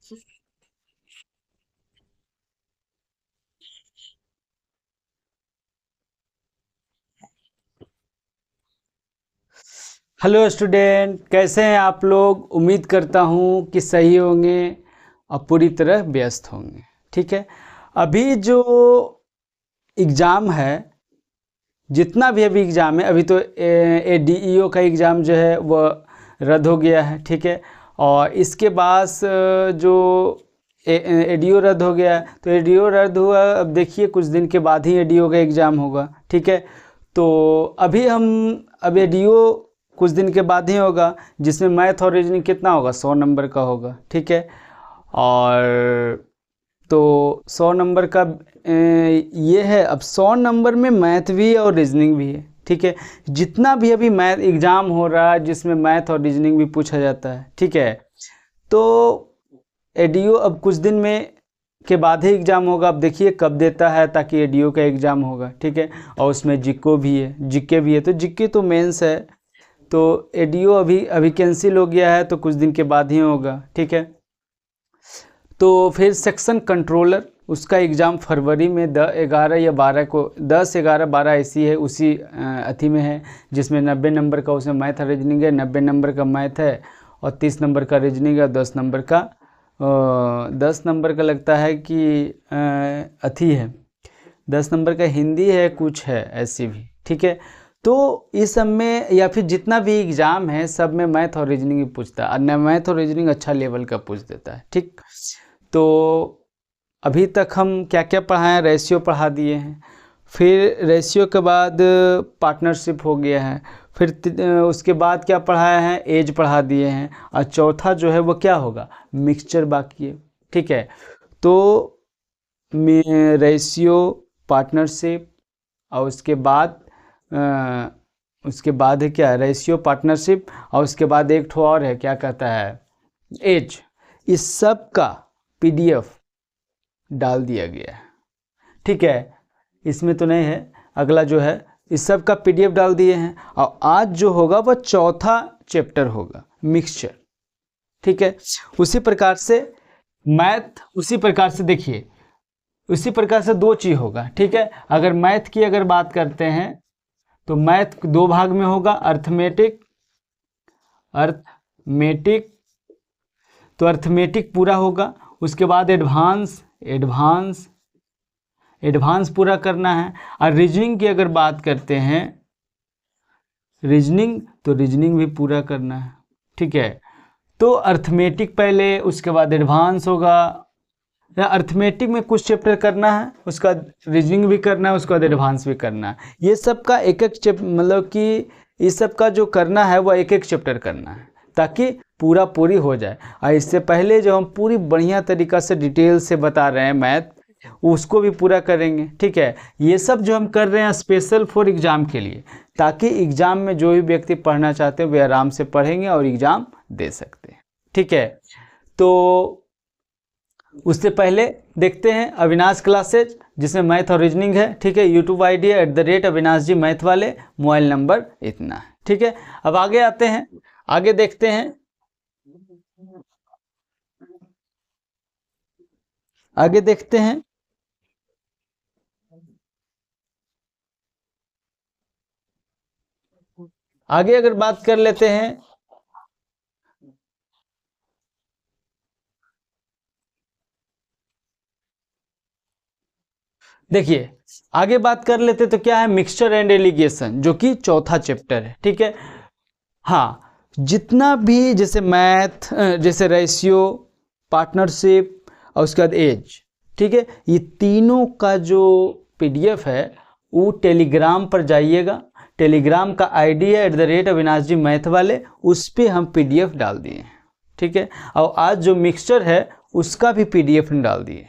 Hello student, कैसे हैं आप लोग। उम्मीद करता हूँ कि सही होंगे और पूरी तरह व्यस्त होंगे। ठीक है, अभी जो एग्ज़ाम है, जितना भी अभी एग्ज़ाम है, अभी तो ADEO का एग्ज़ाम जो है वो रद्द हो गया है। ठीक है, और इसके बाद जो ADEO रद्द हो गया है, तो ADEO रद्द हुआ, अब देखिए कुछ दिन के बाद ही ADEO का एग्ज़ाम होगा। ठीक है, तो अभी हम अब ADEO कुछ दिन के बाद ही होगा, जिसमें मैथ और रीजनिंग कितना होगा, 100 नंबर का होगा। ठीक है, और तो 100 नंबर का ये है। अब 100 नंबर में मैथ भी है और रीजनिंग भी है। ठीक है, जितना भी अभी मैथ एग्ज़ाम हो रहा है जिसमें मैथ और रीजनिंग भी पूछा जाता है। ठीक है, तो ADEO अब कुछ दिन में के बाद ही एग्ज़ाम होगा। अब देखिए कब देता है, ताकि ADEO का एग्ज़ाम होगा। ठीक है, और उसमें जीको भी है, जीके भी है, तो जीके तो मेंस है। तो ADEO अभी अभी कैंसिल हो गया है, तो कुछ दिन के बाद ही होगा। ठीक है, तो फिर सेक्शन कंट्रोलर, उसका एग्ज़ाम फरवरी में 11 या 12 को, 10, 11, 12 ऐसी है, उसी अथी में है, जिसमें 90 नंबर का उसमें मैथ और रीजनिंग है। 90 नंबर का मैथ है और 30 नंबर का रीजनिंग है। 10 नंबर का 10 नंबर का लगता है कि अथी है, 10 नंबर का हिंदी है, कुछ है ऐसी भी। ठीक है, तो इस सब में या फिर जितना भी एग्ज़ाम है सब में मैथ और रीजनिंग ही पूछता है, और न मैथ और रीजनिंग अच्छा लेवल का पूछ देता है। ठीक, तो अभी तक हम क्या क्या पढ़ाए हैं, रेशियो पढ़ा दिए हैं, फिर रेशियो के बाद पार्टनरशिप हो गया है, फिर उसके बाद क्या पढ़ाया है, एज पढ़ा दिए हैं, और चौथा जो है वो क्या होगा, मिक्सचर बाकी है। ठीक है, तो रेशियो, पार्टनरशिप, और उसके बाद है क्या, रेशियो, पार्टनरशिप, और उसके बाद एक ठो और है, क्या कहता है, एज। इस सब का PDF डाल दिया गया है। ठीक है, इसमें तो नहीं है, अगला जो है इस सब का PDF डाल दिए हैं। और आज जो होगा वह चौथा चैप्टर होगा, मिक्सचर। ठीक है, उसी प्रकार से मैथ, उसी प्रकार से देखिए, उसी प्रकार से दो चीज़ होगा। ठीक है, अगर मैथ की अगर बात करते हैं तो मैथ दो भाग में होगा, अर्थमेटिक, अर्थमेटिक, तो अर्थमेटिक पूरा होगा। उसके बाद एडवांस, एडवांस, एडवांस पूरा करना है। और रीजनिंग की अगर बात करते हैं, रीजनिंग, तो रीजनिंग भी पूरा करना है। ठीक है, तो अर्थमेटिक पहले, उसके बाद एडवांस होगा, या अर्थमेटिक में कुछ चैप्टर करना है, उसका रीजनिंग भी करना है, उसके बाद एडवांस भी करना है। ये सब का एक एक चैप्टर, मतलब कि इस सब का जो करना है वह एक एक चैप्टर करना है, ताकि पूरी हो जाए। और इससे पहले जो हम पूरी बढ़िया तरीक़ा से डिटेल से बता रहे हैं मैथ, उसको भी पूरा करेंगे। ठीक है, ये सब जो हम कर रहे हैं स्पेशल फॉर एग्ज़ाम के लिए, ताकि एग्ज़ाम में जो भी व्यक्ति पढ़ना चाहते हैं वे आराम से पढ़ेंगे और एग्ज़ाम दे सकते हैं। ठीक है, तो उससे पहले देखते हैं अविनाश क्लासेज, जिसमें मैथ और रीजनिंग है। ठीक है, यूट्यूब ID है @अविनाश जी मैथ वाले, मोबाइल नंबर इतना है। ठीक है, अब आगे आते हैं, आगे देखते हैं, आगे देखते हैं। आगे अगर बात कर लेते हैं, देखिए आगे बात कर लेते तो क्या है, मिक्सचर एंड एलिगेशन, जो कि चौथा चैप्टर है। ठीक है, हाँ, जितना भी जैसे मैथ, जैसे रेशियो, पार्टनरशिप, और उसके बाद एज। ठीक है, ये तीनों का जो PDF है वो टेलीग्राम पर जाइएगा, टेलीग्राम का ID है @अविनाश जी मैथ वाले, उस पर हम PDF डाल दिए हैं। ठीक है, और आज जो मिक्सचर है उसका भी PDF डाल दिए।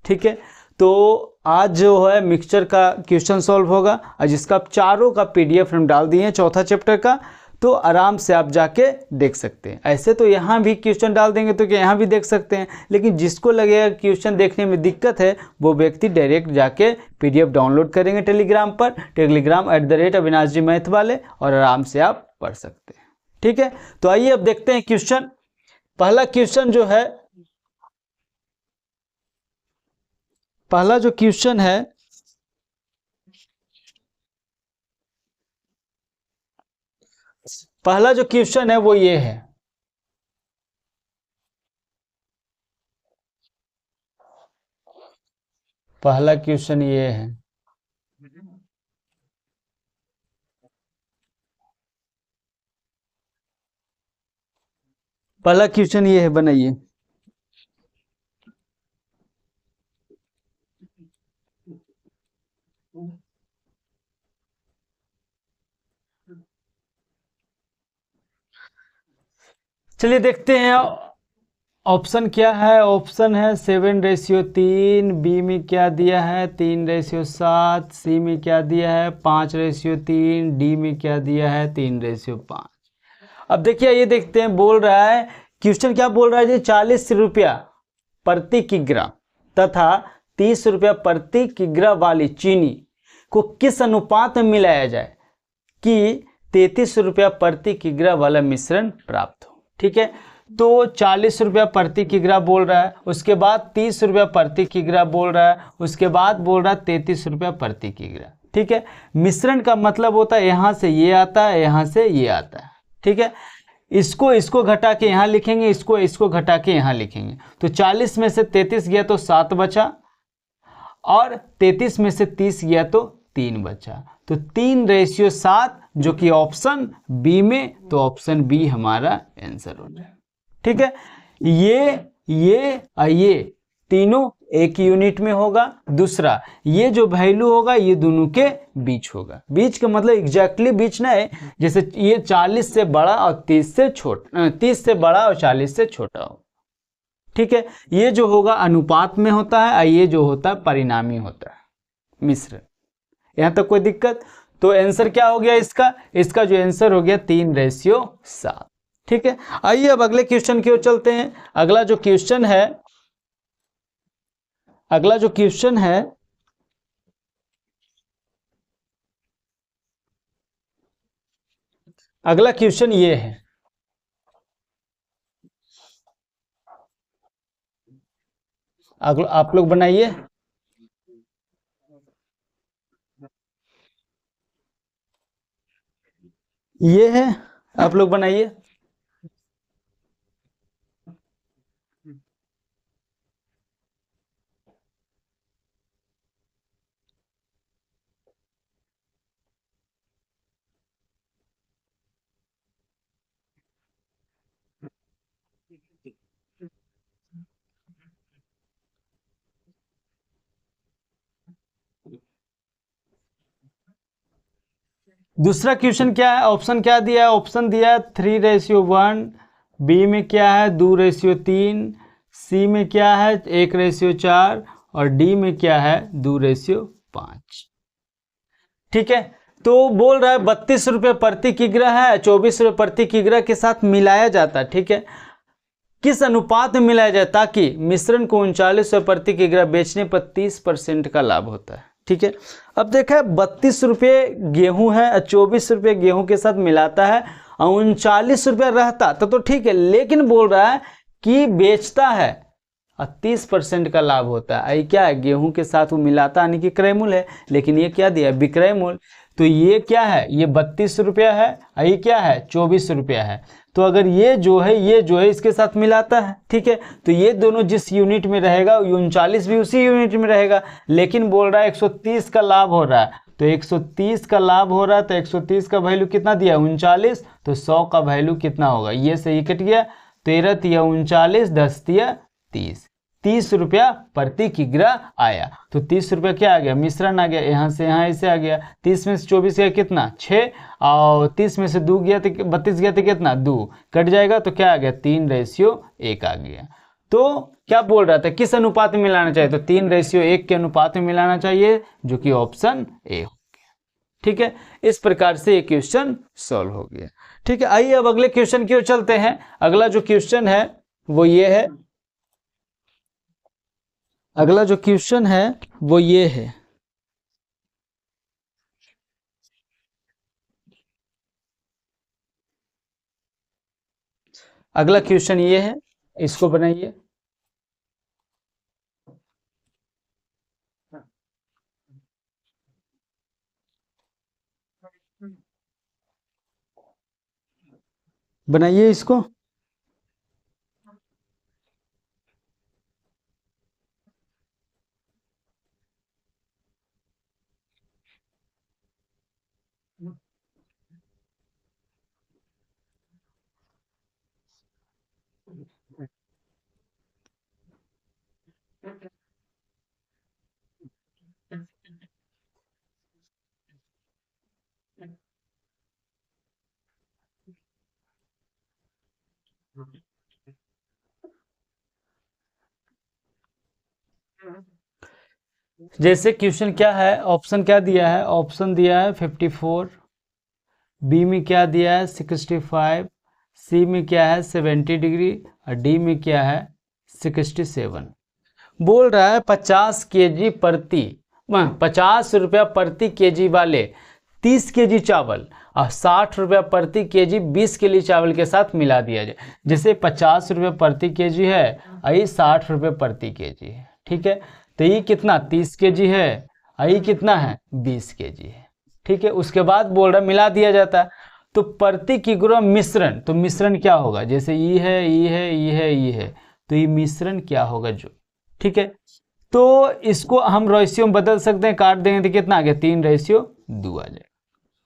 ठीक है, तो आज जो है मिक्सचर का क्वेश्चन सॉल्व होगा, और जिसका चारों का PDF हम डाल दिए हैं, चौथा चैप्टर का, तो आराम से आप जाके देख सकते हैं। ऐसे तो यहाँ भी क्वेश्चन डाल देंगे तो क्या यहाँ भी देख सकते हैं, लेकिन जिसको लगेगा क्वेश्चन देखने में दिक्कत है वो व्यक्ति डायरेक्ट जाके PDF डाउनलोड करेंगे टेलीग्राम पर, टेलीग्राम @अविनाश जी मैथ वाले, और आराम से आप पढ़ सकते हैं। ठीक है, तो आइए अब देखते हैं क्वेश्चन। पहला क्वेश्चन जो है पहला जो क्वेश्चन है, पहला जो क्वेश्चन है वो ये है, पहला क्वेश्चन ये है, पहला क्वेश्चन ये है, बनाइए। चलिए देखते हैं ऑप्शन क्या है। ऑप्शन है 7:3, बी में क्या दिया है 3:7, सी में क्या दिया है 5:3, डी में क्या दिया है 3:5। अब देखिए ये देखते हैं, बोल रहा है क्वेश्चन क्या बोल रहा है जी, 40 रुपया प्रति किग्रा तथा 30 रुपया प्रति किग्रा वाली चीनी को किस अनुपात में मिलाया जाए कि 33 रुपया प्रति किग्रा वाला मिश्रण प्राप्त हो। ठीक है, तो 40 रुपया प्रति किग्रा बोल रहा है, उसके बाद 30 रुपया प्रति किग्रा बोल रहा है, उसके बाद बोल रहा है 33 रुपया प्रति किग्रा। ठीक है, मिश्रण का मतलब होता है यहाँ से ये आता है, यहाँ से ये आता है। ठीक है, इसको घटा के यहाँ लिखेंगे, इसको घटा के यहाँ लिखेंगे। तो 40 में से 33 गया तो 7 बचा, और 33 में से 30 गया तो 3 बचा। तो 3:7 जो कि ऑप्शन बी में, तो ऑप्शन बी हमारा आंसर हो जाए। ठीक है, ये तीनों एक यूनिट में होगा। दूसरा, ये जो वैल्यू होगा ये दोनों के बीच होगा। बीच का मतलब एग्जैक्टली बीच ना है, जैसे ये 40 से बड़ा और 30 से छोटा, 30 से बड़ा और 40 से छोटा हो। ठीक है, ये जो होगा अनुपात में होता है, और ये जो होता है परिणामी होता है, मिश्रण। यहां तक कोई दिक्कत? तो आंसर क्या हो गया इसका जो आंसर हो गया 3:7। ठीक है, आइए अब अगले क्वेश्चन की ओर चलते हैं। अगला जो क्वेश्चन है, अगला क्वेश्चन ये है, आप लोग बनाइए। ये है, आप लोग बनाइए। दूसरा क्वेश्चन क्या है, ऑप्शन क्या दिया है? ऑप्शन दिया है 3:1, बी में क्या है 2:3, सी में क्या है 1:4, और डी में क्या है 2:5। ठीक है, तो बोल रहा है 32 रुपये प्रति किग्रा है, 24 रुपये प्रति किग्रा के साथ मिलाया जाता है। ठीक है, किस अनुपात में मिलाया जाए ताकि मिश्रण को 39 रुपये प्रति किग्रा बेचने पर 30% का लाभ होता है। ठीक है, अब देखा है 32 रुपये गेहूं है, 24 रुपये गेहूं के साथ मिलाता है, और 39 रुपये रहता तो ठीक है, लेकिन बोल रहा है कि बेचता है और 30% का लाभ होता है। ये क्या है, गेहूं के साथ वो मिलाता यानी कि क्रय मूल्य है, लेकिन ये क्या दिया विक्रय मूल्य। तो ये क्या है, ये 32 रुपया है, और ये क्या है 24 रुपया है। तो अगर ये जो है इसके साथ मिलाता है, ठीक है, तो ये दोनों जिस यूनिट में रहेगा 39 भी उसी यूनिट में रहेगा, लेकिन बोल रहा है 130 का लाभ हो रहा है। तो 130 का लाभ हो रहा है, तो 130 का वैल्यू कितना दिया 39, तो 100 का वैल्यू कितना होगा, ये से ये कट गया, 13 तिया 39, 10 तिया 30, 30 रुपया प्रति किग्रा आया। तो 30 रुपया क्या आ गया, मिश्रण आ गया, यहाँ से यहाँ ऐसे आ गया। 30 में से 24 गया कितना 6, और 30 में से 2 गया तो 32 गया तो कितना 2 कट जाएगा, तो क्या आ गया 3:1 आ गया। तो क्या बोल रहा था, किस अनुपात में मिलाना चाहिए, तो 3:1 के अनुपात में मिलाना चाहिए, जो कि ऑप्शन ए हो गया। ठीक है, इस प्रकार से ये क्वेश्चन सॉल्व हो गया। ठीक है, आइए अब अगले क्वेश्चन की ओर चलते हैं। अगला जो क्वेश्चन है वो ये है, अगला जो क्वेश्चन है वो ये है, अगला क्वेश्चन ये है, इसको बनाइए। बनाइए इसको। जैसे क्वेश्चन क्या है, ऑप्शन क्या दिया है, ऑप्शन दिया है 54, बी में क्या दिया है 65, सी में क्या है 70 डिग्री और डी में क्या है 67। बोल रहा है 50 केजी प्रति 50 रुपया प्रति केजी वाले 30 केजी चावल और 60 रुपया प्रति केजी 20 केजी चावल के साथ मिला दिया जाए। जैसे 50 रुपये प्रति केजी है और ये 60 रुपये प्रति केजी है, ठीक है। तो ये कितना 30 केजी है और ये कितना है 20 केजी है, ठीक है। उसके बाद बोल रहा मिला दिया जाता है तो प्रति किलोग्राम मिश्रण, तो मिश्रण क्या होगा, जैसे ये है ये है ये है ये है, तो ये मिश्रण क्या होगा जो, ठीक है। तो इसको हम रेशियो में बदल सकते हैं, काट देंगे तो कितना आ गया 3:2 आ जाएगा,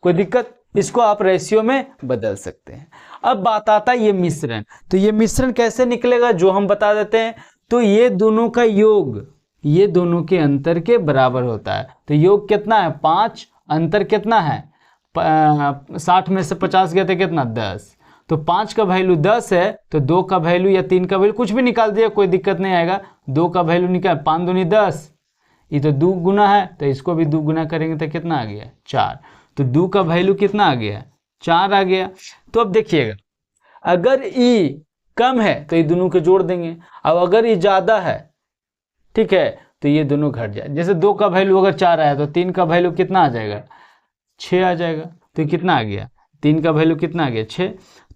कोई दिक्कत। इसको आप रेशियो में बदल सकते हैं। अब बात आता है ये मिश्रण, तो ये मिश्रण कैसे निकलेगा जो हम बता देते हैं। तो ये दोनों का योग ये दोनों के अंतर के बराबर होता है। तो योग कितना है 5, अंतर कितना है 60 में से 50 गया तो कितना 10, तो 5 का वैल्यू 10 है तो 2 का वैल्यू या 3 का वैल्यू कुछ भी निकाल दिया, कोई दिक्कत नहीं आएगा। 2 का वैल्यू निकाल 5 दूनी 10, ये तो 2 गुना है तो इसको भी 2 गुना करेंगे तो कितना आ गया 4, तो 2 का वैल्यू कितना आ गया 4 आ गया। तो अब देखिएगा अगर ई कम है तो ये दोनों को जोड़ देंगे, अब अगर ये ज़्यादा है, ठीक है, तो ये दोनों घट जाए। जैसे 2 का वैल्यू अगर 4 आया तो 3 का वैल्यू कितना आ जाएगा 6 आ जाएगा, तो ये कितना आ गया 3 का वैल्यू कितना आ गया 6।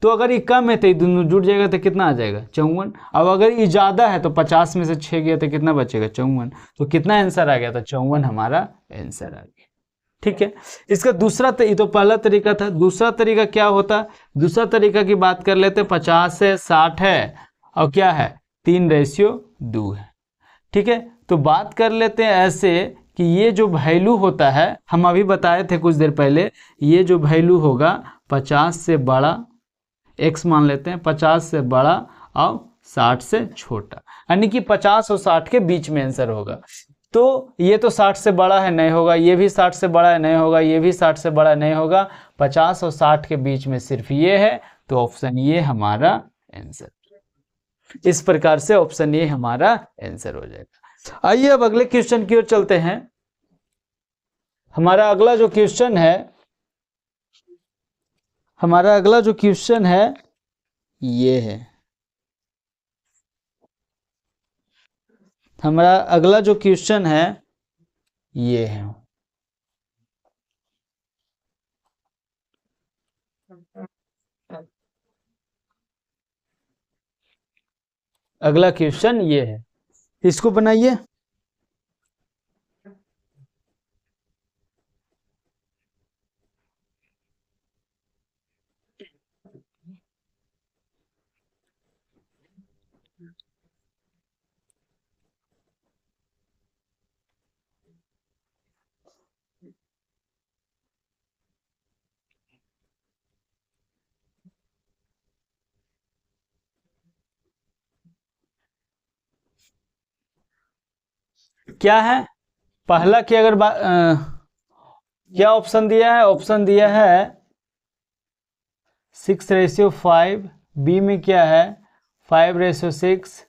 तो अगर ये कम है तो ये दोनों जुड़ जाएगा तो कितना आ जाएगा 54। अब अगर ये ज़्यादा है तो 50 में से 6 गया तो कितना बचेगा 54, तो कितना आंसर आ गया तो 54 हमारा आंसर आ गया, ठीक है। इसका दूसरा ये तो पहला तरीका था, दूसरा तरीका क्या होता, दूसरा तरीका की बात कर लेते, 50 है 60 है और क्या है 3:2 है, ठीक है। तो बात कर लेते हैं ऐसे कि ये जो वैल्यू होता है हम अभी बताए थे कुछ देर पहले, ये जो वैल्यू होगा 50 से बड़ा, x मान लेते हैं 50 से बड़ा और 60 से छोटा, यानी कि 50 और 60 के बीच में आंसर होगा। तो ये तो 60 से बड़ा है नहीं होगा, ये भी 60 से बड़ा है नहीं होगा, ये भी 60 से बड़ा नहीं होगा, 50 और 60 के बीच में सिर्फ ये है, तो ऑप्शन ये हमारा आंसर। इस प्रकार से ऑप्शन ए हमारा आंसर हो जाएगा। आइए अब अगले क्वेश्चन की ओर चलते हैं। हमारा अगला जो क्वेश्चन है, हमारा अगला जो क्वेश्चन है ये है, हमारा अगला जो क्वेश्चन है ये है। अगला क्वेश्चन ये है, इसको बनाइए। क्या है पहला की अगर क्या ऑप्शन दिया है, ऑप्शन दिया है 6:5, बी में क्या है 5:6,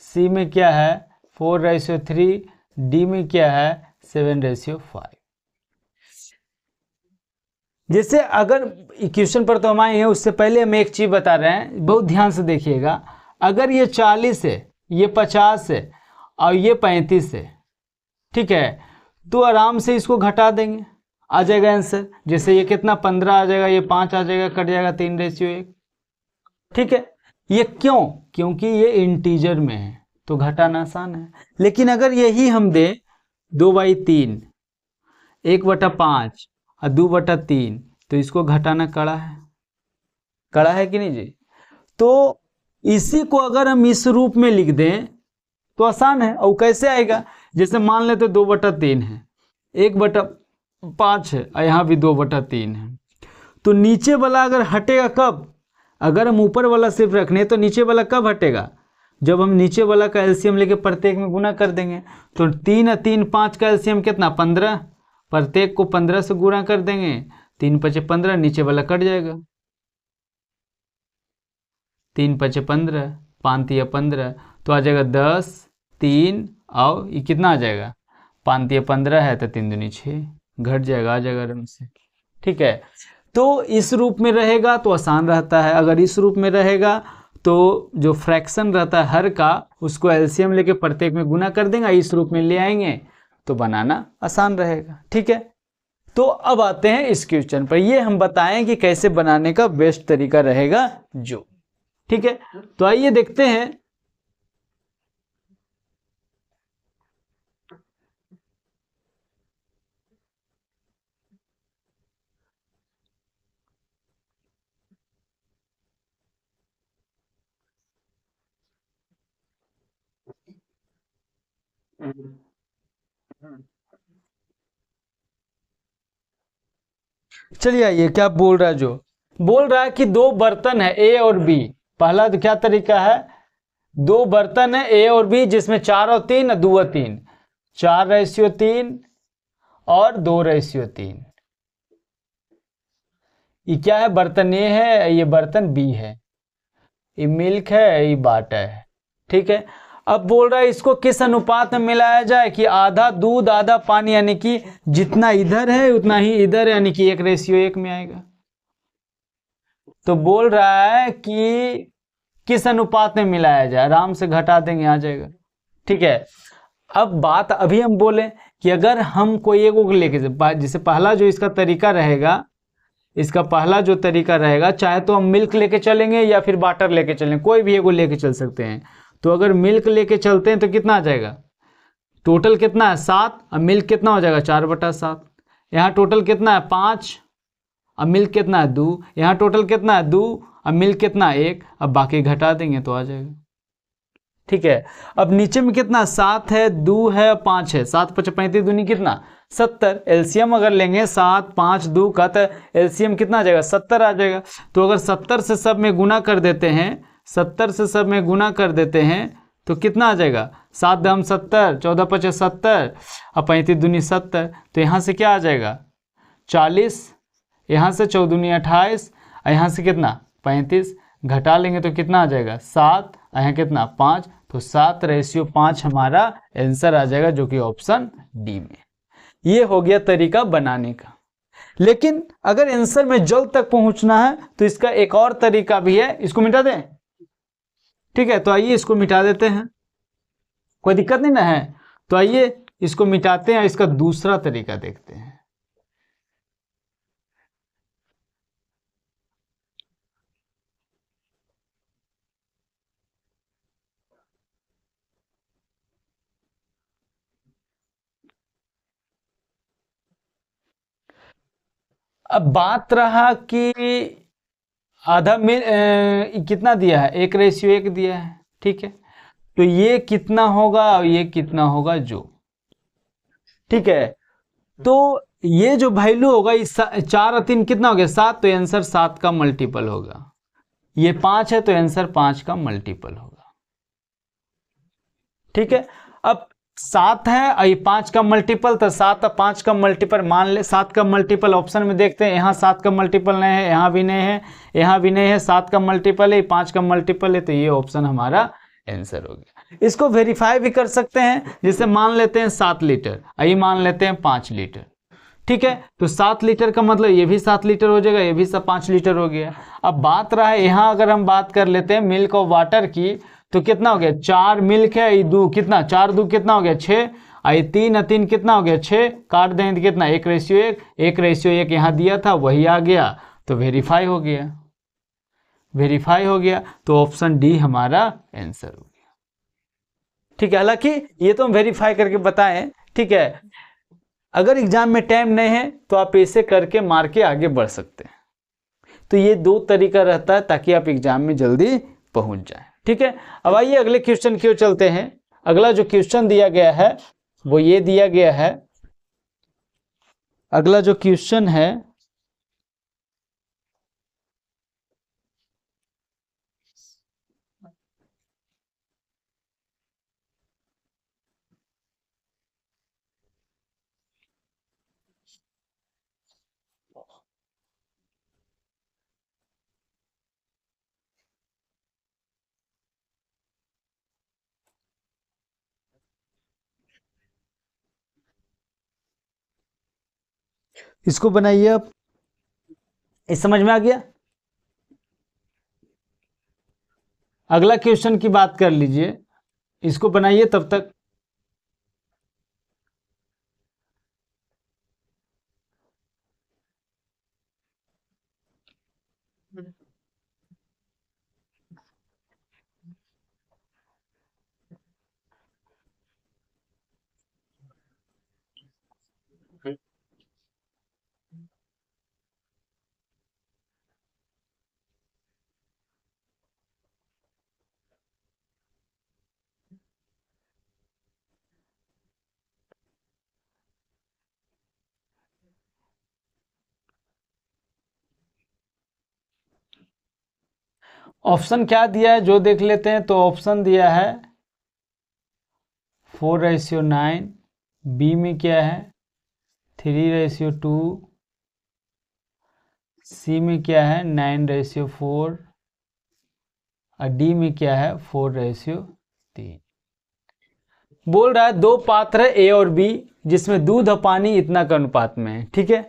सी में क्या है 4:3, डी में क्या है 7:5। जैसे अगर क्वेश्चन पर तो हम आए हैं, उससे पहले हम एक चीज बता रहे हैं, बहुत ध्यान से देखिएगा। अगर ये 40 है, ये 50 है और ये 35 है, ठीक है, तो आराम से इसको घटा देंगे, आ जाएगा आंसर। जैसे ये कितना 15 आ जाएगा, ये 5 आ जाएगा, कट जाएगा 3:1, ठीक है। ये क्यों, क्योंकि ये इंटीजर में है तो घटाना आसान है। लेकिन अगर यही हम दें 2/3, 1/5 और 2/3, तो इसको घटाना कड़ा है, कड़ा है कि नहीं जी। तो इसी को अगर हम इस रूप में लिख दें तो आसान है। और कैसे आएगा, जैसे मान लेते 2/3 है, 1/5 है और यहाँ भी 2/3 है, तो नीचे वाला अगर हटेगा कब, अगर हम ऊपर वाला सिर्फ रखने तो नीचे वाला कब हटेगा, जब हम नीचे वाला का एलसीएम लेके प्रत्येक में गुना कर देंगे। तो 3 और 3 5 का एलसीएम कितना 15, प्रत्येक को 15 से गुना कर देंगे, 3 5 15, नीचे वाला कट जाएगा, 3 5 15, 5 3 15, तो आ जाएगा 10 3 और ये कितना आ जाएगा 5 3 15 है तो 3 दूनी 6, घट जाएगा, आ जाएगा आराम से। ठीक है, तो इस रूप में रहेगा तो आसान रहता है, अगर इस रूप में रहेगा तो जो फ्रैक्शन रहता है हर का उसको एलसीएम लेके प्रत्येक में गुना कर देंगे, इस रूप में ले आएंगे तो बनाना आसान रहेगा। ठीक है, तो अब आते हैं इस क्वेश्चन पर, ये हम बताएं कि कैसे बनाने का बेस्ट तरीका रहेगा जो। ठीक है, तो आइए देखते हैं। चलिए आइए, क्या बोल रहा है, जो बोल रहा है कि दो बर्तन है ए और बी। पहला तो क्या तरीका है, दो बर्तन है ए और बी जिसमें 4 और 3 2 और 3, 4:3 और 2:3। ये क्या है, बर्तन ए है, ये बर्तन बी है, ये मिल्क है, ये वाटर है। ठीक है, अब बोल रहा है इसको किस अनुपात में मिलाया जाए कि आधा दूध आधा पानी, यानी कि जितना इधर है उतना ही इधर, यानी कि 1:1 में आएगा। तो बोल रहा है कि किस अनुपात में मिलाया जाए, आराम से घटा देंगे आ जाएगा। ठीक है, अब बात अभी हम बोले कि अगर हम कोई एक लेके, जैसे पहला जो इसका तरीका रहेगा, इसका पहला जो तरीका रहेगा, चाहे तो हम मिल्क लेके चलेंगे या फिर वाटर लेके चलेंगे, कोई भी एक लेके चल सकते हैं। तो अगर मिल्क लेके चलते हैं तो कितना आ जाएगा, टोटल कितना है 7, अब मिल्क कितना हो जाएगा 4/7। यहाँ टोटल कितना है 5, अब मिल्क कितना है 2, यहाँ टोटल कितना है 2, अब मिल्क कितना है 1, अब बाकी घटा देंगे तो आ जाएगा। ठीक है, अब नीचे में कितना 7 है, 2 है, 5 है, 7 5 35 दूनी कितना 70। एलसीएम अगर लेंगे 7 5 2 का तो एलसीएम कितना आ जाएगा 70 आ जाएगा। तो अगर 70 से सब में गुना कर देते हैं, 70 से सब में गुना कर देते हैं तो कितना आ जाएगा 7 दम 70, 14 5 70 और 35 दूनी 70। तो यहाँ से क्या आ जाएगा 40, यहाँ से 14 दूनी 28 और यहाँ से कितना 35, घटा लेंगे तो कितना आ जाएगा 7, यहाँ कितना 5, तो 7:5 हमारा आंसर आ जाएगा, जो कि ऑप्शन डी में। ये हो गया तरीका बनाने का। लेकिन अगर आंसर में जल्द तक पहुंचना है तो इसका एक और तरीका भी है, इसको मिटा दें। ठीक है, तो आइए इसको मिटा देते हैं, कोई दिक्कत नहीं ना है। तो आइए इसको मिटाते हैं, इसका दूसरा तरीका देखते हैं। अब बात रहा कि आधा मिल कितना दिया है 1:1 दिया है। ठीक है, तो ये कितना होगा और ये कितना होगा जो। ठीक है, तो ये जो वैल्यू होगा इस 4 और 3 कितना हो गया 7, तो आंसर 7 का मल्टीपल होगा। ये 5 है तो आंसर 5 का मल्टीपल होगा। ठीक है, अब 7 है और ये 5 का मल्टीपल, तो 7 और 5 का मल्टीपल मान ले, 7 का मल्टीपल ऑप्शन में देखते हैं, यहाँ 7 का मल्टीपल नहीं है, यहाँ भी नहीं है, यहाँ भी नहीं है, 7 का मल्टीपल है, 5 का मल्टीपल है, तो ये ऑप्शन हमारा आंसर हो गया। इसको वेरीफाई भी कर सकते हैं, जैसे मान लेते हैं 7 लीटर, ये मान लेते हैं 5 लीटर। ठीक है, तो 7 लीटर का मतलब ये भी 7 लीटर हो जाएगा, ये भी सब 5 लीटर हो गया। अब बात रहा है यहाँ अगर हम बात कर लेते हैं मिल्क और वाटर की, तो कितना हो गया 4 मिल्क है, ये 2 कितना 4 2 कितना हो गया 6, ये 3 3 कितना हो गया 6, काट दें तो कितना 1:1, 1:1 यहाँ दिया था वही आ गया, तो वेरीफाई हो गया, वेरीफाई हो गया, तो ऑप्शन डी हमारा आंसर हो गया। ठीक है, हालांकि ये तो हम वेरीफाई करके बताएं। ठीक है, अगर एग्जाम में टाइम नहीं है तो आप ऐसे करके मार के आगे बढ़ सकते हैं। तो ये 2 तरीका रहता है ताकि आप एग्जाम में जल्दी पहुंच जाएं। ठीक है, अब आइए अगले क्वेश्चन की ओर चलते हैं। अगला जो क्वेश्चन दिया गया है वो ये दिया गया है। अगला जो क्वेश्चन है इसको बनाइए आप। इस समझ में आ गया? अगला क्वेश्चन की बात कर लीजिए, इसको बनाइए तब तक। ऑप्शन क्या दिया है जो देख लेते हैं। तो ऑप्शन दिया है 4:9, बी में क्या है 3:2, सी में क्या है 9:4 और डी में क्या है 4:3। बोल रहा है 2 पात्र है ए और बी जिसमें दूध और पानी इतना का अनुपात में है। ठीक है,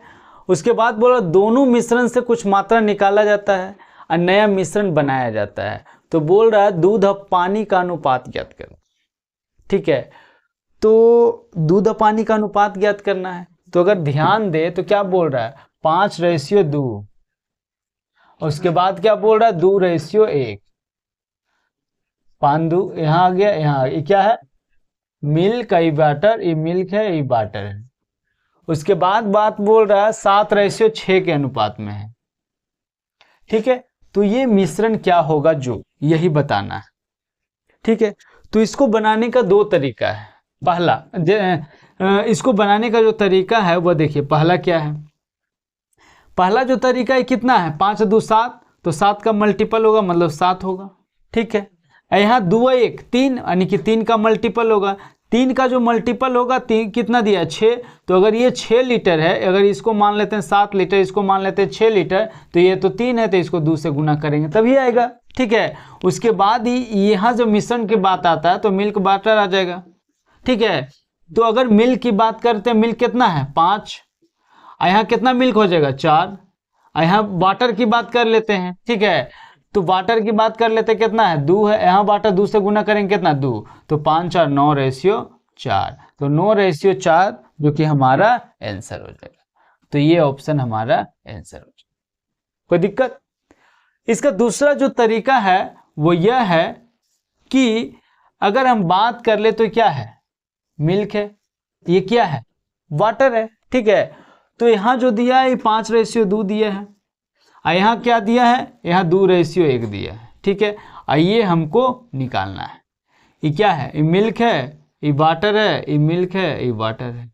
उसके बाद बोला दोनों मिश्रण से कुछ मात्रा निकाला जाता है और नया मिश्रण बनाया जाता है। तो बोल रहा है दूध और पानी का अनुपात ज्ञात करो। ठीक है, तो दूध और पानी का अनुपात ज्ञात करना है। तो अगर ध्यान दे तो क्या बोल रहा है 5:2 और उसके बाद क्या बोल रहा है 2:1। 5 2 यहाँ आ गया, यहाँ ये क्या है मिल्क, ये वाटर, ये मिल्क है, ये वाटर है। उसके बाद बात बोल रहा है 7:6 के अनुपात में है। ठीक है, तो ये मिश्रण क्या होगा जो यही बताना है। ठीक है, तो इसको बनाने का 2 तरीका है। पहला इसको बनाने का जो तरीका है वह देखिए, पहला क्या है। पहला जो तरीका है कितना है 5 2 7, तो 7 का मल्टीपल होगा मतलब 7 होगा। ठीक है, यहाँ 2 1 3 यानी कि 3 का मल्टीपल होगा। 3 का जो मल्टीपल होगा 3 कितना दिया 6, तो अगर ये 6 लीटर है, अगर इसको मान लेते हैं 7 लीटर, इसको मान लेते हैं 6 लीटर, तो ये तो 3 है तो इसको 2 से गुना करेंगे तभी आएगा। ठीक है, उसके बाद ही यहाँ जो मिश्रण की बात आता है तो मिल्क वाटर आ जाएगा। ठीक है, तो अगर मिल्क की बात करते हैं मिल्क कितना है 5, यहाँ कितना मिल्क हो जाएगा 4। यहाँ वाटर की बात कर लेते हैं। ठीक है, तो वाटर की बात कर लेते हैं कितना है 2 है, यहाँ वाटर 2 से गुना करेंगे कितना 2, तो 5 और 9:4, तो 9:4 जो कि हमारा आंसर हो जाएगा। तो ये ऑप्शन हमारा आंसर हो जाएगा। कोई दिक्कत? इसका दूसरा जो तरीका है वो यह है कि अगर हम बात कर ले तो क्या है मिल्क है, ये क्या है वाटर है। ठीक है, तो यहाँ जो दिया है 5:2 दिया है, और यहाँ क्या दिया है यहाँ 2:1 दिया है। ठीक है, और ये हमको निकालना है। ये क्या है ये मिल्क है, ये वाटर है, ये मिल्क है, ये वाटर है।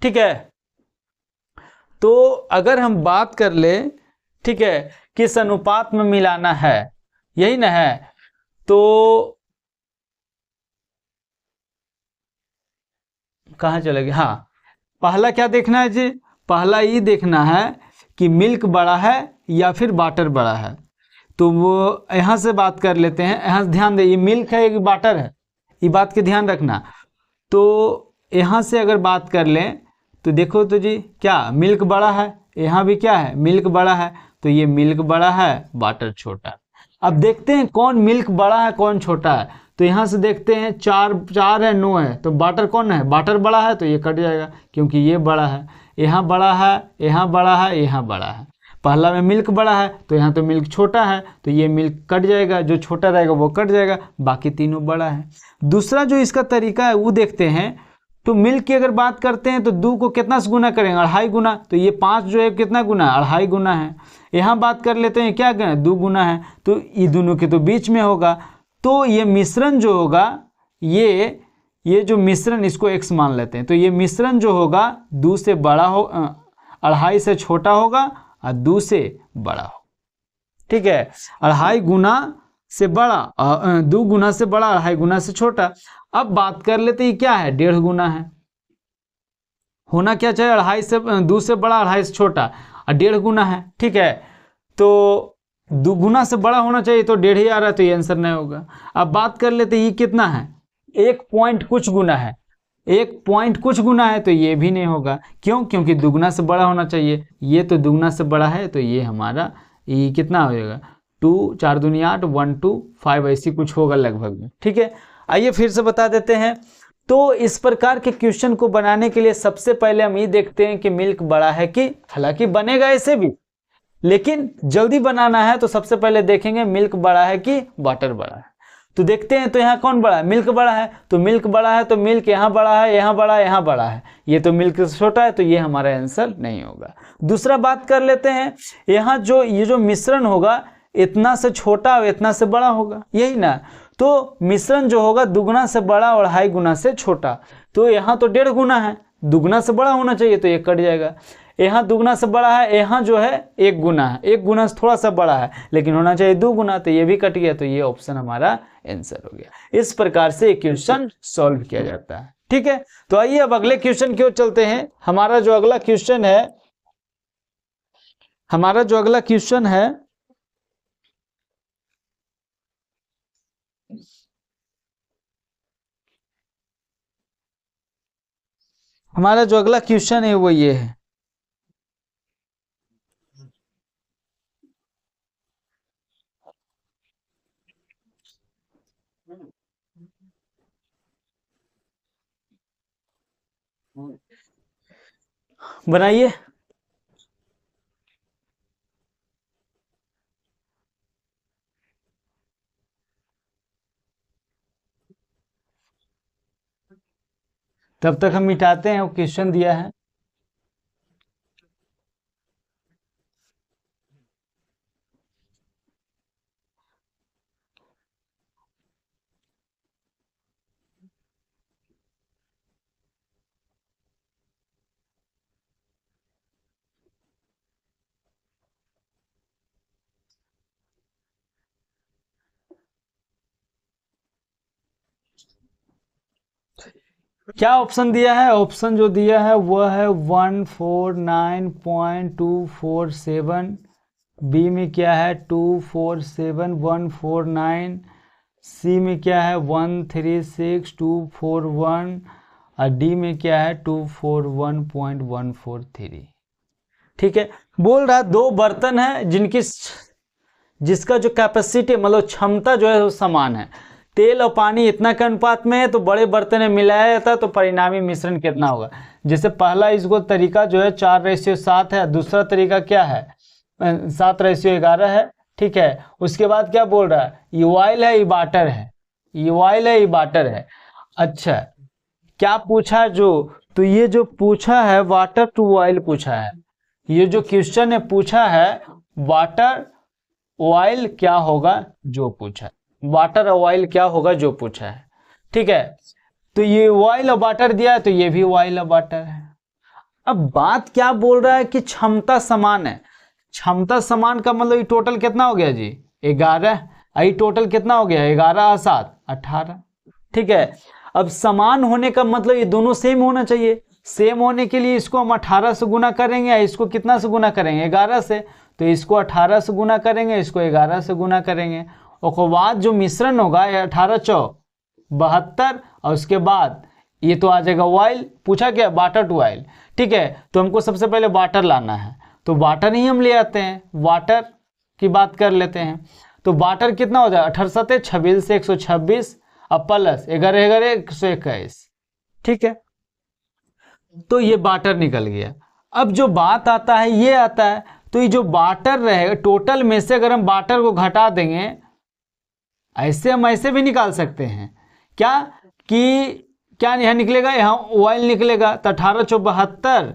ठीक है, तो अगर हम बात कर ले ठीक है किस अनुपात में मिलाना है, यही ना है, तो कहाँ चले गए। हाँ, पहला क्या देखना है जी, पहला ये देखना है कि मिल्क बड़ा है या फिर वाटर बड़ा है। तो वो यहाँ से बात कर लेते हैं। यहाँ ध्यान दे ये मिल्क है ये वाटर है, ये बात के ध्यान रखना। तो यहाँ से अगर बात कर लें तो देखो तो जी क्या मिल्क बड़ा है, यहाँ भी क्या है मिल्क बड़ा है, तो ये मिल्क बड़ा है वाटर छोटा है। अब देखते हैं कौन मिल्क बड़ा है कौन छोटा है। तो यहाँ से देखते हैं 4 है 9 है, तो वाटर कौन है वाटर बड़ा है, तो ये कट जाएगा क्योंकि ये बड़ा है, यहाँ बड़ा है, यहाँ बड़ा है, यहाँ बड़ा है। पहला में मिल्क बड़ा है तो यहाँ तो मिल्क छोटा है, तो ये मिल्क कट जाएगा, जो छोटा रहेगा वो कट जाएगा, बाकी तीनों बड़ा है। दूसरा जो इसका तरीका है वो देखते हैं। तो मिल्क की अगर बात करते हैं तो 2 को कितना से गुना करेंगे, 2.5 गुना, तो ये 5 जो है कितना गुना, 2.5 गुना है। यहाँ बात कर लेते हैं क्या करें, 2 गुना है, तो ये दोनों के तो बीच में होगा। तो ये मिश्रण जो होगा, ये जो मिश्रण, इसको x मान लेते हैं, तो ये मिश्रण जो होगा 2 से बड़ा हो, 2.5 से छोटा होगा और 2 से बड़ा हो। ठीक है, 2.5 गुना से बड़ा, 2 गुना से बड़ा, 2.5 गुना से छोटा। अब बात कर लेते हैं क्या है, 1.5 गुना है। होना क्या चाहिए, 2 से बड़ा, 2.5 से छोटा, और 1.5 गुना है। ठीक है, तो 2 गुना से बड़ा होना चाहिए, तो 1.5 ही आ रहा है, तो ये आंसर नहीं होगा। अब बात कर लेते हैं ये कितना है, 1 पॉइंट कुछ गुना है, 1 पॉइंट कुछ गुना है, तो ये भी नहीं होगा। क्यों, क्योंकि दुगुना से बड़ा होना चाहिए, ये तो दुगुना से बड़ा है, तो ये हमारा ये कितना हो जाएगा, 2 4 दूनी 8, 1 2 5 ऐसी कुछ होगा लगभग में। ठीक है, आइए फिर से बता देते हैं। तो इस प्रकार के क्वेश्चन को बनाने के लिए सबसे पहले हम ये देखते हैं कि मिल्क बड़ा है कि, हालांकि बनेगा ऐसे भी, लेकिन जल्दी बनाना है तो सबसे पहले देखेंगे मिल्क बड़ा है कि वाटर बड़ा है। तो देखते हैं, तो यहाँ कौन बड़ा है, मिल्क बड़ा है, तो मिल्क बड़ा है, तो मिल्क यहाँ बड़ा है, यहाँ बड़ा है, यहाँ बड़ा है, ये तो मिल्क से छोटा है, तो ये हमारा आंसर नहीं होगा। दूसरा बात कर लेते हैं, यहाँ ये जो मिश्रण होगा इतना से छोटा और इतना से बड़ा होगा, यही ना, तो मिश्रण जो होगा दुगुना से बड़ा और 2.5 गुना से छोटा, तो यहाँ तो 1.5 गुना है, दुगुना से बड़ा होना चाहिए, तो ये कट जाएगा। यहाँ दुगुना से बड़ा है, यहाँ जो है 1 गुना है, 1 गुना से थोड़ा सा बड़ा है, लेकिन होना चाहिए 2 गुना, तो ये भी कट गया, तो ये ऑप्शन हमारा आंसर हो गया। इस प्रकार से एक क्वेश्चन सॉल्व किया जाता है। ठीक है, तो आइए अब अगले क्वेश्चन की ओर चलते हैं। हमारा जो अगला क्वेश्चन है, हमारा जो अगला क्वेश्चन है वो ये है, बनाइए। तब तक हम मिटाते हैं, वो क्वेश्चन दिया है। क्या ऑप्शन दिया है, ऑप्शन जो दिया है वह है 149.247, बी में क्या है 247.149, सी में क्या है 136.241, और डी में क्या है 241.143। ठीक है, बोल रहा है 2 बर्तन है जिसका जो कैपेसिटी मतलब क्षमता जो है वो समान है, तेल और पानी इतना के अनुपात में है, तो बड़े बर्तन में मिलाया जाता है, तो परिणामी मिश्रण कितना होगा। जैसे पहला इसको तरीका जो है 4:7 है, दूसरा तरीका क्या है 7:11 है। ठीक है, उसके बाद क्या बोल रहा है, ये ऑयल है, ये वाटर है, ये ऑयल है, ये वाटर है। अच्छा, क्या पूछा तो ये जो पूछा है वाटर टू ऑयल पूछा है, ये जो क्वेश्चन है पूछा है वाटर ऑयल क्या होगा जो पूछा है, वाटर और ऑयल क्या होगा जो पूछा है। ठीक है, तो ये ऑयल और वाटर दिया है, तो ये भी ऑयल और वाटर है। अब बात क्या बोल रहा है कि क्षमता समान है, क्षमता समान का मतलब ये टोटल कितना हो गया जी 11, ये टोटल कितना हो गया 11 और 7 18। ठीक है, अब समान होने का मतलब ये दोनों सेम होना चाहिए, सेम होने के लिए इसको हम 18 से गुना करेंगे या इसको कितना से गुना करेंगे 11 से, तो इसको 18 से गुना करेंगे, इसको 11 से गुना करेंगे, और बाद जो मिश्रण होगा 18 4 72, और उसके बाद ये तो आ जाएगा ऑयल, पूछा क्या वाटर टू ऑयल। ठीक है, तो हमको सबसे पहले वाटर लाना है, तो वाटर ही हम ले आते हैं, वाटर की बात कर लेते हैं। तो वाटर कितना हो जाए 18 7 26 से 126 अब प्लस 11 11 121। ठीक है, तो ये वाटर निकल गया। अब जो बात आता है ये आता है, तो ये जो वाटर रहेगा टोटल में से अगर हम वाटर को घटा देंगे, ऐसे हम ऐसे भी निकाल सकते हैं क्या कि क्या यहाँ निकलेगा, यहाँ OL निकलेगा, तो 1872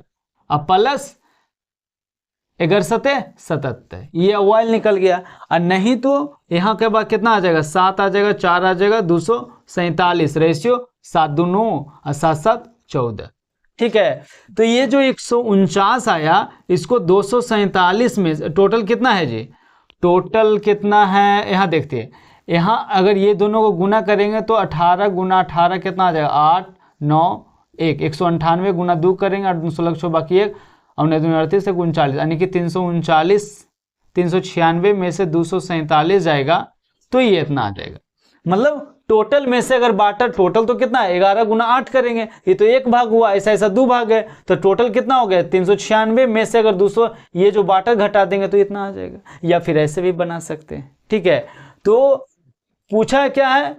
अब प्लस 1177 ये OL निकल गया। और नहीं तो यहाँ के बाद कितना आ जाएगा, 7 आ जाएगा, 4 आ जाएगा, 247 रेशियो 7 2 9 और 7 7 14। ठीक है, तो ये जो 149 आया, इसको 247 में टोटल कितना है जी, टोटल कितना है यहाँ देखते हैं। यहाँ अगर ये दोनों को गुना करेंगे तो 18 गुना 18 कितना आ जाएगा, 8 9 1, 198 गुना 2 करेंगे, 8 2 16 बाकी 1 और 38 से 39, यानी कि 339 396 में से 247 जाएगा तो ये इतना आ जाएगा। मतलब टोटल में से अगर बाटर, टोटल तो कितना है 11 गुना 8 करेंगे, ये तो एक भाग हुआ, ऐसा ऐसा 2 भाग है, तो टोटल कितना हो गया 396 में से अगर 200 ये जो बाटर घटा देंगे तो इतना आ जाएगा। या फिर ऐसे भी बना सकते हैं। ठीक है, तो पूछा क्या है,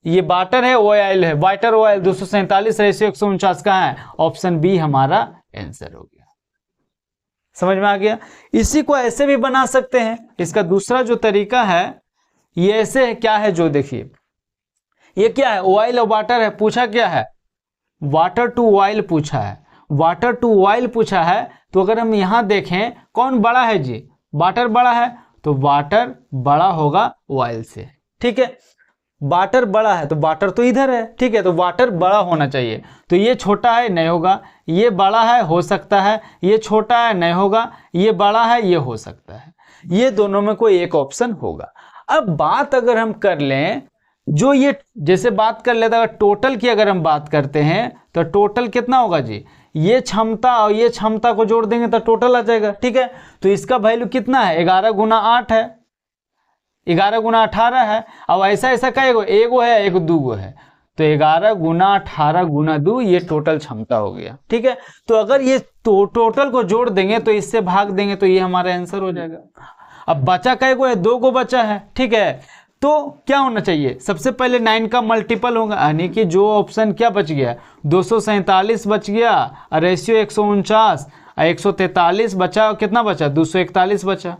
ये बाटर है ऑयल है, बाटर ऑयल 247 रेशियो 149 का है, ऑप्शन बी हमारा आंसर हो गया। समझ में आ गया। इसी को ऐसे भी बना सकते हैं। इसका दूसरा जो तरीका है ये ऐसे है, क्या है जो देखिए, ये क्या है, ऑयल और वाटर है, पूछा क्या है, वाटर टू ऑयल पूछा है, वाटर टू ऑयल पूछा है। तो अगर हम यहां देखें कौन बड़ा है जी, वाटर बड़ा है, तो वाटर बड़ा होगा ऑयल से। ठीक है, वाटर बड़ा है तो वाटर तो इधर है। ठीक है, तो वाटर बड़ा होना चाहिए, तो ये छोटा है नहीं होगा, ये बड़ा है हो सकता है, ये छोटा है नहीं होगा, ये बड़ा है ये हो सकता है, ये दोनों में कोई एक ऑप्शन होगा। अब बात अगर हम कर लें, जो ये जैसे बात कर लेता है टोटल की, अगर हम बात करते हैं तो टोटल कितना होगा जी, ये क्षमता और ये क्षमता को जोड़ देंगे तो टोटल आ जाएगा। ठीक है, तो इसका वैल्यू कितना है, 11 गुना 8 है, 11 गुना 18 है। अब ऐसा ऐसा कहेगा, एगो है एक दूगो है, तो 11 गुना 18 गुना 2 ये टोटल क्षमता हो गया। ठीक है, तो अगर ये टोटल को जोड़ देंगे तो इससे भाग देंगे तो ये हमारा आंसर हो जाएगा। अब बचा कईगो है, 2 गो बचा है। ठीक है, तो क्या होना चाहिए, सबसे पहले 9 का मल्टीपल होगा, यानी कि जो ऑप्शन क्या बच गया, 247 बच गया, रेशियो 149, 143 बचा, कितना बचा 241 बचा,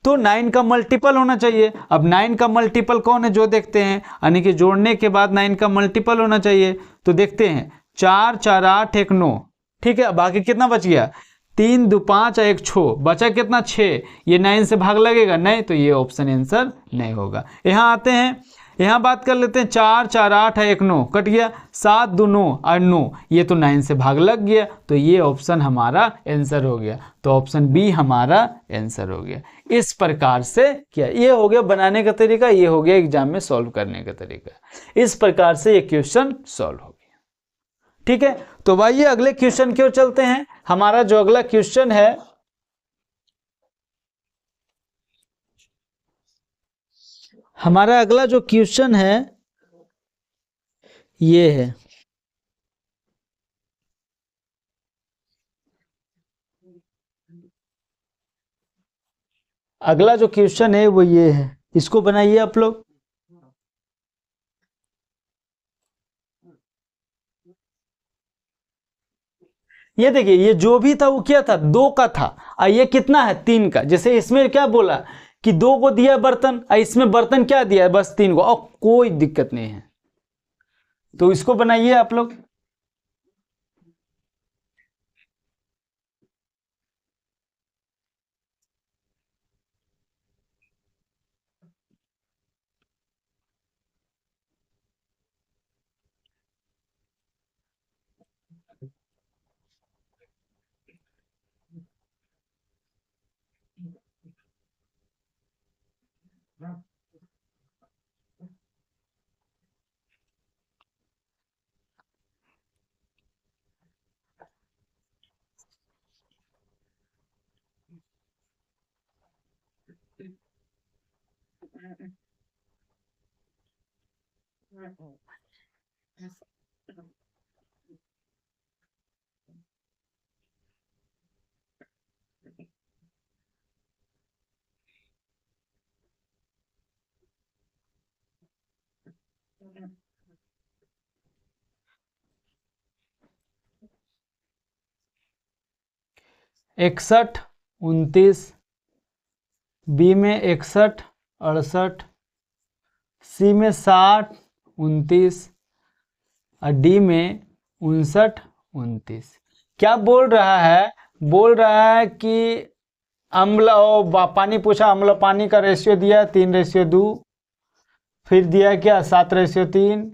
तो 9 का मल्टीपल होना चाहिए। अब 9 का मल्टीपल कौन है जो देखते हैं, यानी कि जोड़ने के बाद 9 का मल्टीपल होना चाहिए, तो देखते हैं 4 4 8 1 9। ठीक है, बाकी कितना बच गया, 3 2 5 1 6 बचा कितना 6, ये 9 से भाग लगेगा नहीं, तो ये ऑप्शन आंसर नहीं होगा। यहाँ आते हैं, यहाँ बात कर लेते हैं, 4 4 8 1 9 कट गया, 7 2 9 और 9, ये तो 9 से भाग लग गया, तो ये ऑप्शन हमारा आंसर हो गया, तो ऑप्शन बी हमारा आंसर हो गया। इस प्रकार से क्या, ये हो गया बनाने का तरीका, ये हो गया एग्जाम में सॉल्व करने का तरीका। इस प्रकार से ये क्वेश्चन सॉल्व हो गया। ठीक है, तो भाई ये अगले क्वेश्चन की ओर चलते हैं। हमारा जो अगला क्वेश्चन है, हमारा अगला जो क्वेश्चन है ये है, अगला जो क्वेश्चन है वो ये है, इसको बनाइए आप लोग। ये देखिए, ये जो भी था वो क्या था, 2 का था, और ये कितना है 3 का। जैसे इसमें क्या बोला कि 2 को दिया बर्तन, और इसमें बर्तन क्या दिया है, बस 3 को, और कोई दिक्कत नहीं है। तो इसको बनाइए आप लोग। इकसठ 29, बी में 61 68, सी में 60 29, और डी में 59 29। क्या बोल रहा है? बोल रहा है कि अम्ल और पानी पूछा, अम्ल पानी का रेशियो दिया 3:2, फिर दिया क्या 7:3,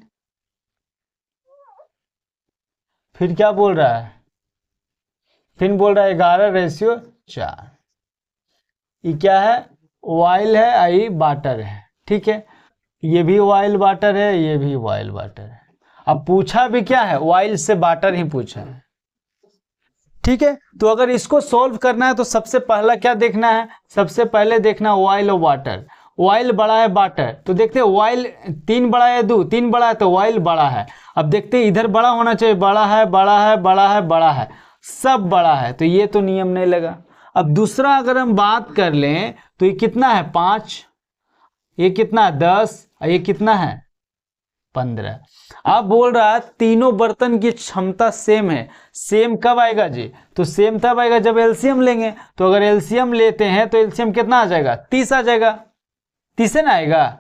फिर क्या बोल रहा है? फिर बोल रहा है 11:4। ये क्या है? ऑयल है, आई वाटर है। ठीक है, ये भी ऑयल वाटर है, ये भी ऑयल वाटर है। अब पूछा भी क्या है? ऑयल से वाटर ही पूछा है। ठीक है, तो अगर इसको सॉल्व करना है तो सबसे पहला क्या देखना है? सबसे पहले देखना ऑयल और वाटर। ऑयल बड़ा है वाटर, तो देखते हैं ऑयल 3 बड़ा है 2, 3 बड़ा है तो ऑयल बड़ा है। अब देखते हैं इधर बड़ा होना चाहिए, बड़ा है बड़ा है बड़ा है बड़ा है, सब बड़ा है, तो ये तो नियम नहीं लगा। अब दूसरा अगर हम बात कर लें तो ये कितना है 5, ये कितना है 10, और ये कितना है 15। अब बोल रहा है तीनों बर्तन की क्षमता सेम है। सेम कब आएगा जी? तो सेम तब आएगा जब एलसीएम लेंगे। तो अगर एलसीएम लेते हैं तो एलसीएम कितना आ जाएगा? 30 आ जाएगा। 30 है ना आएगा?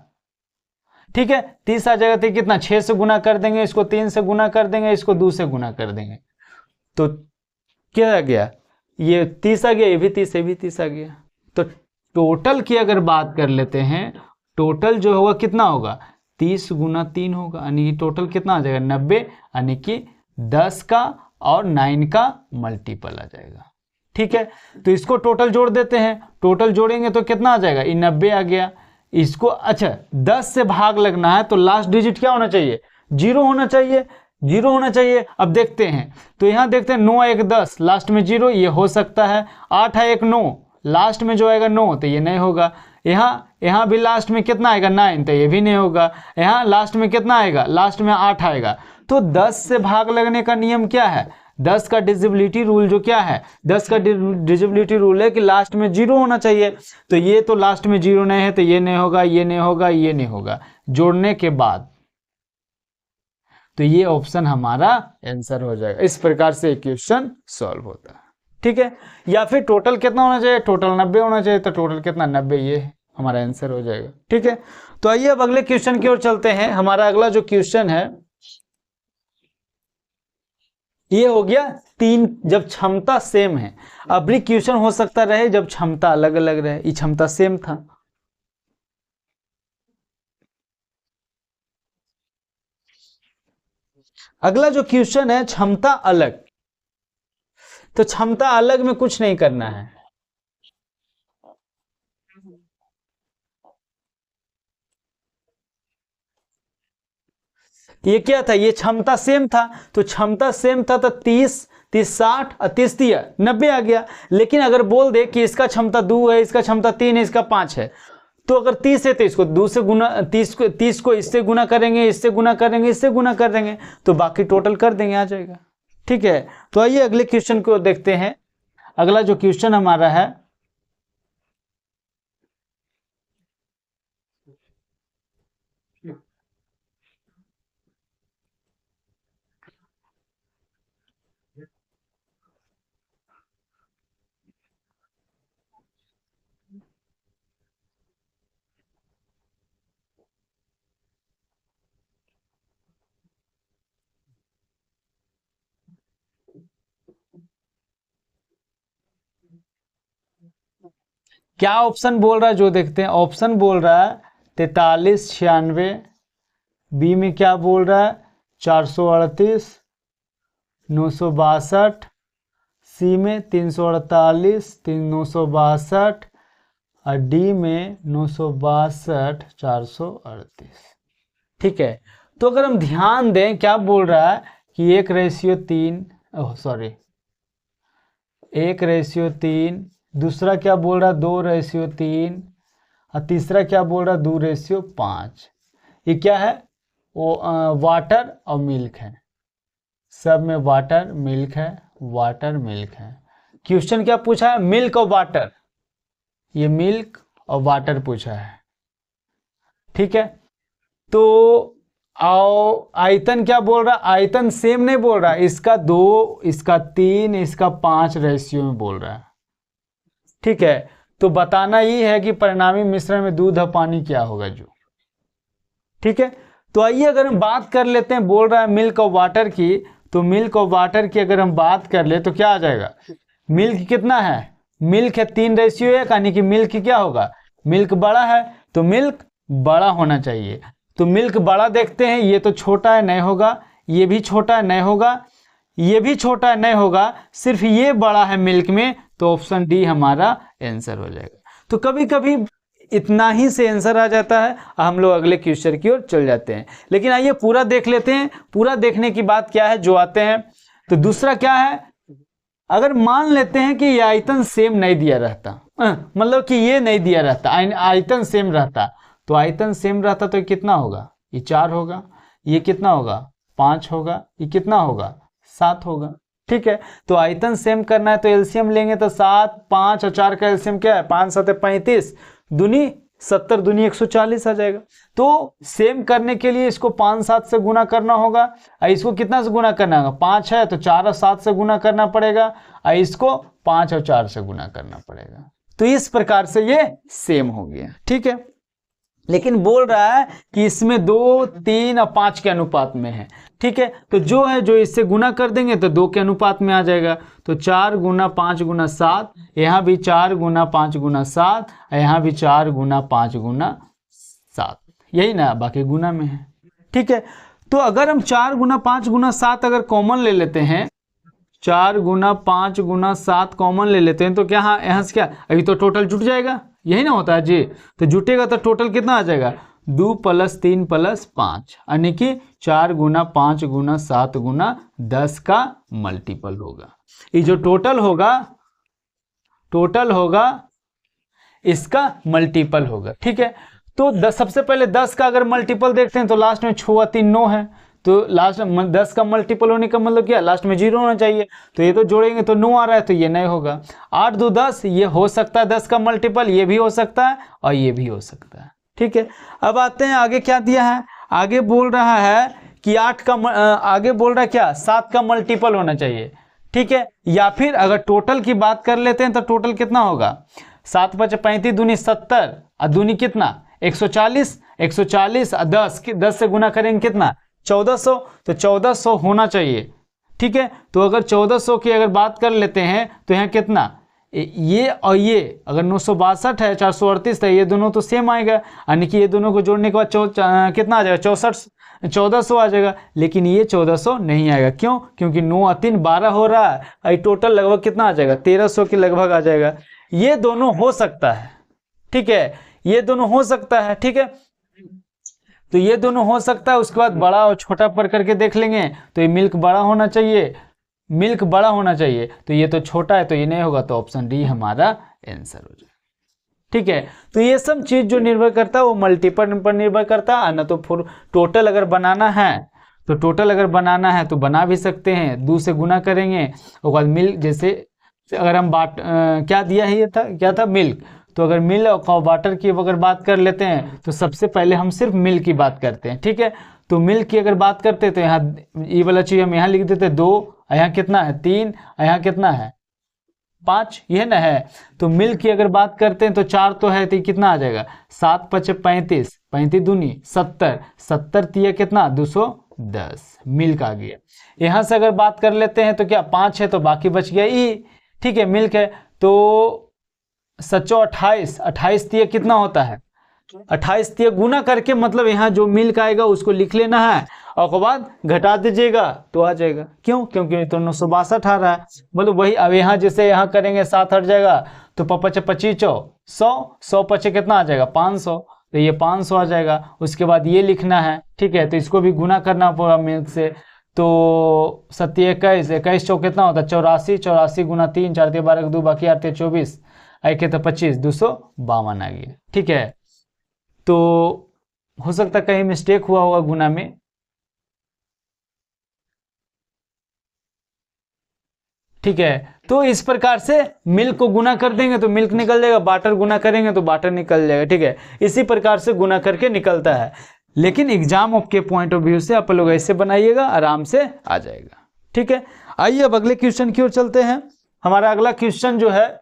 ठीक है, 30 आ जाएगा। तो कितना 6 से गुना कर देंगे, इसको 3 से गुना कर देंगे, इसको 2 से गुना कर देंगे, तो क्या आ गया? ये 30 आ गया, ये भी 30, ये भी 30 आ गया। तो टोटल की अगर बात कर लेते हैं, टोटल जो होगा कितना होगा? 30 गुना 3 होगा, यानी कि टोटल कितना आ जाएगा? 90, यानी कि 10 का और 9 का मल्टीपल आ जाएगा। ठीक है, तो इसको टोटल जोड़ देते हैं। टोटल जोड़ेंगे तो कितना आ जाएगा? ये 90 आ गया। इसको अच्छा 10 से भाग लगना है तो लास्ट डिजिट क्या होना चाहिए? 0 होना चाहिए, 0 होना चाहिए। अब देखते हैं, तो यहां देखते हैं 9 1 10, लास्ट में 0, ये हो सकता है। 8 है 1 9, लास्ट में जो आएगा 9, तो ये नहीं होगा। यहाँ भी लास्ट में कितना आएगा? 9, तो ये भी नहीं होगा। यहाँ लास्ट में कितना आएगा? लास्ट में 8 आएगा। तो 10 से भाग लगने का नियम क्या है? 10 का डिविजिबिलिटी रूल जो क्या है? 10 का डिविजिबिलिटी रूल है कि लास्ट में 0 होना चाहिए। तो ये तो लास्ट में 0 नहीं है, तो ये नहीं होगा, ये नहीं होगा, ये नहीं होगा। जोड़ने के बाद तो ये ऑप्शन हमारा आंसर हो जाएगा। इस प्रकार से क्वेश्चन सॉल्व होता है। ठीक है, या फिर टोटल कितना होना चाहिए? टोटल 90 होना चाहिए, तो टोटल कितना? 90, ये हमारा आंसर हो जाएगा। ठीक है, तो आइए अब अगले क्वेश्चन की ओर चलते हैं। हमारा अगला जो क्वेश्चन है ये हो गया 3, जब क्षमता सेम है। अब भी क्वेश्चन हो सकता रहे जब क्षमता अलग अलग रहे, ये क्षमता सेम था। अगला जो क्वेश्चन है क्षमता अलग, तो क्षमता अलग में कुछ नहीं करना है। ये क्या था? ये क्षमता सेम था, तो क्षमता सेम था तो 30 30 60 और 30 90 आ गया। लेकिन अगर बोल दे कि इसका क्षमता 2 है, इसका क्षमता 3 है, इसका 5 है, तो अगर 30 है तो इसको 2 से गुना, 30 को इससे गुना करेंगे, इससे गुना करेंगे, इससे गुना कर देंगे, तो बाकी टोटल कर देंगे, आ जाएगा। ठीक है, तो आइए अगले क्वेश्चन को देखते हैं। अगला जो क्वेश्चन हमारा है क्या ऑप्शन बोल रहा है, जो देखते हैं। ऑप्शन बोल रहा है 43 96, बी में क्या बोल रहा है 438 962, सी में 348 962, और डी में 962 438। ठीक है, तो अगर हम ध्यान दें, क्या बोल रहा है कि 1:3, सॉरी 1:3, दूसरा क्या बोल रहा है 2:3, और तीसरा क्या बोल रहा है 2:5। ये क्या है? वो वाटर और मिल्क है, सब में वाटर मिल्क है, वाटर मिल्क है। क्वेश्चन क्या पूछा है? मिल्क और वाटर, ये मिल्क और वाटर पूछा है। ठीक है, तो आओ आयतन क्या बोल रहा? आयतन सेम नहीं बोल रहा, इसका 2, इसका 3, इसका 5 रेशियो में बोल रहा है। ठीक है, तो बताना ही है कि परिणामी मिश्रण में दूध और पानी क्या होगा जो। ठीक है, तो आइए अगर हम बात कर लेते हैं, बोल रहा है मिल्क और वाटर की, तो मिल्क और वाटर की अगर हम बात कर ले तो क्या आ जाएगा, मिल्क कितना है, मिल्क है 3:1, यानी कि मिल्क क्या होगा, मिल्क बड़ा है तो मिल्क बड़ा होना चाहिए। तो मिल्क बड़ा देखते हैं, ये तो छोटा है नहीं होगा, ये भी छोटा है नहीं होगा, ये भी छोटा है नहीं होगा, सिर्फ ये बड़ा है मिल्क में, तो ऑप्शन डी हमारा आंसर हो जाएगा। तो कभी कभी इतना ही से आंसर आ जाता है, हम लोग अगले क्वेश्चन की ओर चल जाते हैं। लेकिन आइए पूरा देख लेते हैं। पूरा देखने की बात क्या है जो आते हैं, तो दूसरा क्या है, अगर मान लेते हैं कि ये आयतन सेम नहीं दिया रहता, मतलब कि ये नहीं दिया रहता, आयतन सेम रहता, तो आयतन सेम रहता तो ये कितना होगा, ये 4 होगा, ये कितना होगा 5 होगा, ये कितना होगा 7 होगा। ठीक है, तो आयतन सेम करना है तो एलसीएम लेंगे, तो 7, 5 और 4 का एलसीएम क्या है, 5 7 35, दूनी 70, दूनी 140 आ जाएगा। तो सेम करने के लिए इसको 5 7 से गुना करना होगा, और इसको कितना से गुना करना होगा, 5 है तो 4 और 7 से गुना करना पड़ेगा, और इसको 5 और 4 से गुना करना पड़ेगा। तो इस प्रकार से ये सेम हो गया। ठीक है, लेकिन बोल रहा है कि इसमें 2, 3 और 5 के अनुपात में है। ठीक है, तो जो है जो इससे गुना कर देंगे तो 2 के अनुपात में आ जाएगा, तो 4 गुना 5 गुना 7, यहाँ भी 4 गुना 5 गुना 7, यहाँ भी 4 गुना 5 गुना 7, यही ना, बाकी गुना में है। ठीक है, तो अगर हम 4 गुना 5 गुना 7 अगर कॉमन ले लेते हैं, 4 गुना 5 गुना 7 कॉमन ले लेते हैं, तो क्या यहाँ से क्या, अभी तो टोटल जुट जाएगा, यही ना होता है जी, तो जुटेगा तो टोटल कितना आ जाएगा, 2 + 3 + 5, यानी कि 4 गुना 5 गुना 7 गुना 10 का मल्टीपल होगा। ये जो टोटल होगा इसका मल्टीपल होगा। ठीक है, तो 10, सबसे पहले 10 का अगर मल्टीपल देखते हैं तो लास्ट में 6 और 3 9 है, तो लास्ट में 10 का मल्टीपल होने का मतलब क्या, लास्ट में 0 होना चाहिए, तो ये तो जोड़ेंगे तो 9 आ रहा है, तो ये नहीं होगा। 8 2 10, ये हो सकता है 10 का मल्टीपल, ये भी हो सकता है और ये भी हो सकता है। ठीक है, अब आते हैं आगे क्या दिया है, आगे बोल रहा है कि 8 का आगे बोल रहा है क्या, 7 का मल्टीपल होना चाहिए। ठीक है, या फिर अगर टोटल की बात कर लेते हैं तो टोटल कितना होगा, 7 × 5 = 35, दूनी 70 और दूनी कितना 140, 140 और 10 से गुना करेंगे कितना 1400, तो 1400 होना चाहिए। ठीक है, तो अगर 1400 की अगर बात कर लेते हैं तो यहाँ कितना, ये और ये अगर 962 है 438 है, ये दोनों तो सेम आएगा, यानी कि ये दोनों को जोड़ने के बाद कितना आ जाएगा 1400 आ जाएगा। लेकिन ये 1400 नहीं आएगा, क्यों, क्योंकि 9 और 3 12 हो रहा है, टोटल लगभग कितना आ जाएगा 1300 के लगभग आ जाएगा। ये दोनों हो सकता है। ठीक है, ये दोनों हो सकता है। ठीक है, तो ये दोनों हो सकता है, उसके बाद बड़ा और छोटा पर करके देख लेंगे, तो ये मिल्क बड़ा होना चाहिए, मिल्क बड़ा होना चाहिए, तो ये तो छोटा है तो ये नहीं होगा, तो ऑप्शन डी हमारा आंसर हो जाएगा। ठीक है, तो ये सब चीज जो निर्भर करता है वो मल्टीपल पर निर्भर करता है ना, तो टोटल अगर बनाना है तो तो बना भी सकते हैं, 2 से गुना करेंगे, उसके बाद मिल्क, जैसे अगर हम क्या दिया है, ये था क्या था, मिल्क, तो अगर मिल्क और वाटर की अगर बात कर लेते हैं तो सबसे पहले हम सिर्फ मिल्क की बात करते हैं। ठीक है, तो मिल्क की अगर बात करते हैं तो यहाँ ये वाला चीज हम यहाँ लिख देते 2, यहाँ कितना है 3, यहाँ कितना है 5, ये ना है। तो मिल्क की अगर बात करते हैं तो 4 तो है, तो कितना आ जाएगा 7 × 5 = 35, 35 दूनी 70, 70 तिया कितना 210, मिल्क आ गया। यहाँ से अगर बात कर लेते हैं तो क्या 5 है तो बाकी बच गया ई। ठीक है, मिल्क है तो 7 28, 28 तिया कितना होता है 28 तिया गुना करके, मतलब यहाँ जो मिल्क आएगा उसको लिख लेना है और उसके बाद घटा दीजिएगा तो आ जाएगा। क्यों, क्योंकि तो 962 आ रहा है, मतलब वही। अब यहाँ जैसे यहाँ करेंगे 7 हट जाएगा, तो 5 × 25 = 100, 100 × 5 कितना आ जाएगा 500, तो ये 500 आ जाएगा। उसके बाद ये लिखना है। ठीक है, तो इसको भी गुना करना पड़ेगा मिल्क से, तो 7 21, 21 चौ कितना होता है 84, 84 गुना 3, 4 12 2, बाकी आते 24, आए तो 25, 252 आ गया। ठीक है, तो हो सकता है कहीं मिस्टेक हुआ होगा गुना में। ठीक है, तो इस प्रकार से मिल्क को गुना कर देंगे तो मिल्क निकल जाएगा, बाटर गुना करेंगे तो बाटर निकल जाएगा। ठीक है, इसी प्रकार से गुना करके निकलता है। लेकिन एग्जाम के पॉइंट ऑफ व्यू से आप लोग ऐसे बनाइएगा, आराम से आ जाएगा। ठीक है, आइए अब अगले क्वेश्चन की ओर चलते हैं। हमारा अगला क्वेश्चन जो है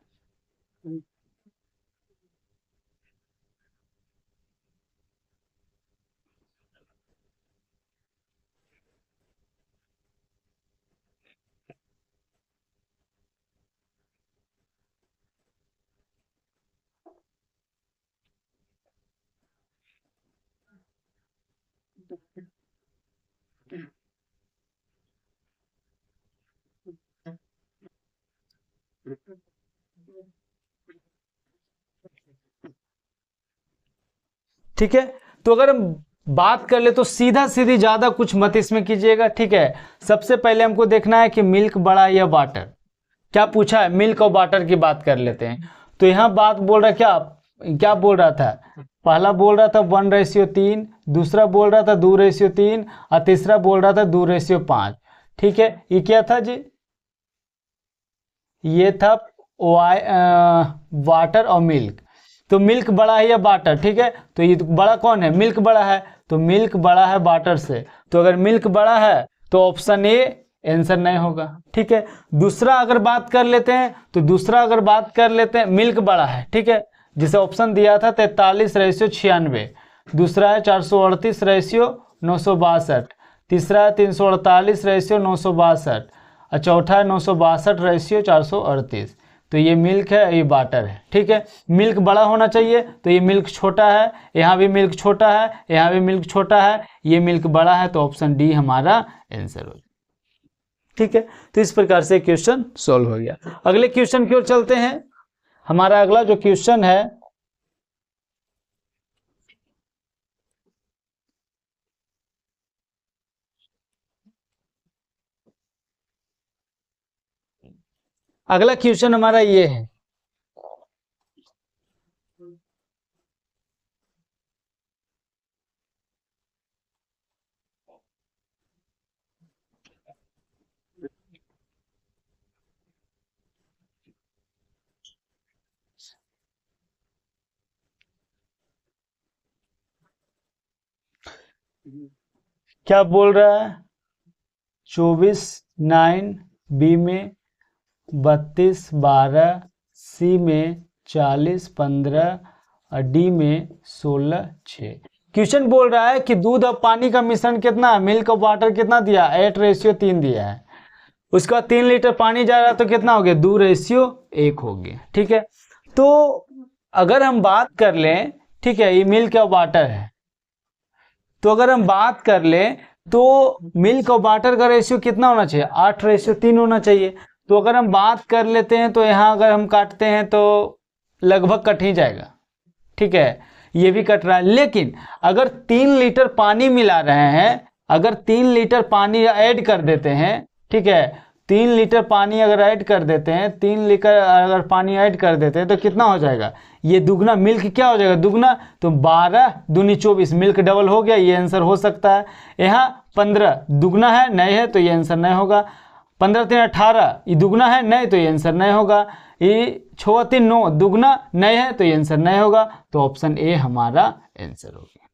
ठीक है, तो अगर हम बात कर ले तो सीधा सीधी ज्यादा कुछ मत इसमें कीजिएगा। ठीक है, सबसे पहले हमको देखना है कि मिल्क बड़ा या वाटर, क्या पूछा है, मिल्क और वाटर की बात कर लेते हैं। तो यहाँ बात बोल रहा क्या क्या बोल रहा था, पहला बोल रहा था 1:3, दूसरा बोल रहा था 2:3 और तीसरा बोल रहा था 2:5। ठीक है, ये क्या था जी, ये था वाटर और मिल्क। तो मिल्क बड़ा है या वाटर, ठीक है, तो ये बड़ा कौन है, मिल्क बड़ा है, तो मिल्क बड़ा है वाटर से। तो अगर मिल्क बड़ा है तो ऑप्शन ए आंसर नहीं होगा। ठीक है, दूसरा अगर बात कर लेते हैं, तो दूसरा अगर बात कर लेते हैं, मिल्क बड़ा है, ठीक है, जिसे ऑप्शन दिया था 43:96, दूसरा है 438:962, तीसरा है 348:962 और चौथा है 962:438। तो ये मिल्क है, ये वाटर है। ठीक है, मिल्क बड़ा होना चाहिए, तो ये मिल्क छोटा है, यहाँ भी मिल्क छोटा है, यहाँ भी मिल्क छोटा है, ये मिल्क बड़ा है, तो ऑप्शन डी हमारा आंसर हो। ठीक है, तो इस प्रकार से क्वेश्चन सॉल्व हो गया। अगले क्वेश्चन की ओर चलते हैं। हमारा अगला जो क्वेश्चन है, अगला क्वेश्चन हमारा ये है, क्या बोल रहा है, 24:9, बी में 32:12, सी में 40:15 और डी में 16:6। क्वेश्चन बोल रहा है कि दूध और पानी का मिश्रण कितना है, मिल्क और वाटर कितना दिया, 8:3 दिया है। उसके बाद 3 लीटर पानी जा रहा है तो कितना हो गया, 2:1 हो गया। ठीक है, तो अगर हम बात कर लें, ठीक है, ये मिल्क और वाटर है, तो अगर हम बात कर लें तो मिल्क और वाटर का रेशियो कितना होना चाहिए, 8:3 होना चाहिए। तो अगर हम बात कर लेते हैं तो यहाँ अगर हम काटते हैं तो लगभग कट ही जाएगा। ठीक है, ये भी कट रहा है, लेकिन अगर 3 लीटर पानी मिला रहे हैं, अगर 3 लीटर पानी ऐड कर देते हैं, ठीक है, 3 लीटर पानी अगर ऐड कर देते हैं, 3 लीटर अगर पानी ऐड कर देते हैं तो कितना हो जाएगा, ये दुगना, मिल्क क्या हो जाएगा, दुगना, तो 12 दूनी 24, मिल्क डबल हो गया, ये आंसर हो सकता है। यहाँ 15 दुगना है, नहीं है, तो ये आंसर नहीं होगा। 15×3 18, ये दुगना है, नहीं, तो ये आंसर नहीं होगा। ये 6×3 9, दुगना नहीं है, तो ये आंसर नहीं होगा। तो ऑप्शन ए हमारा आंसर होगा।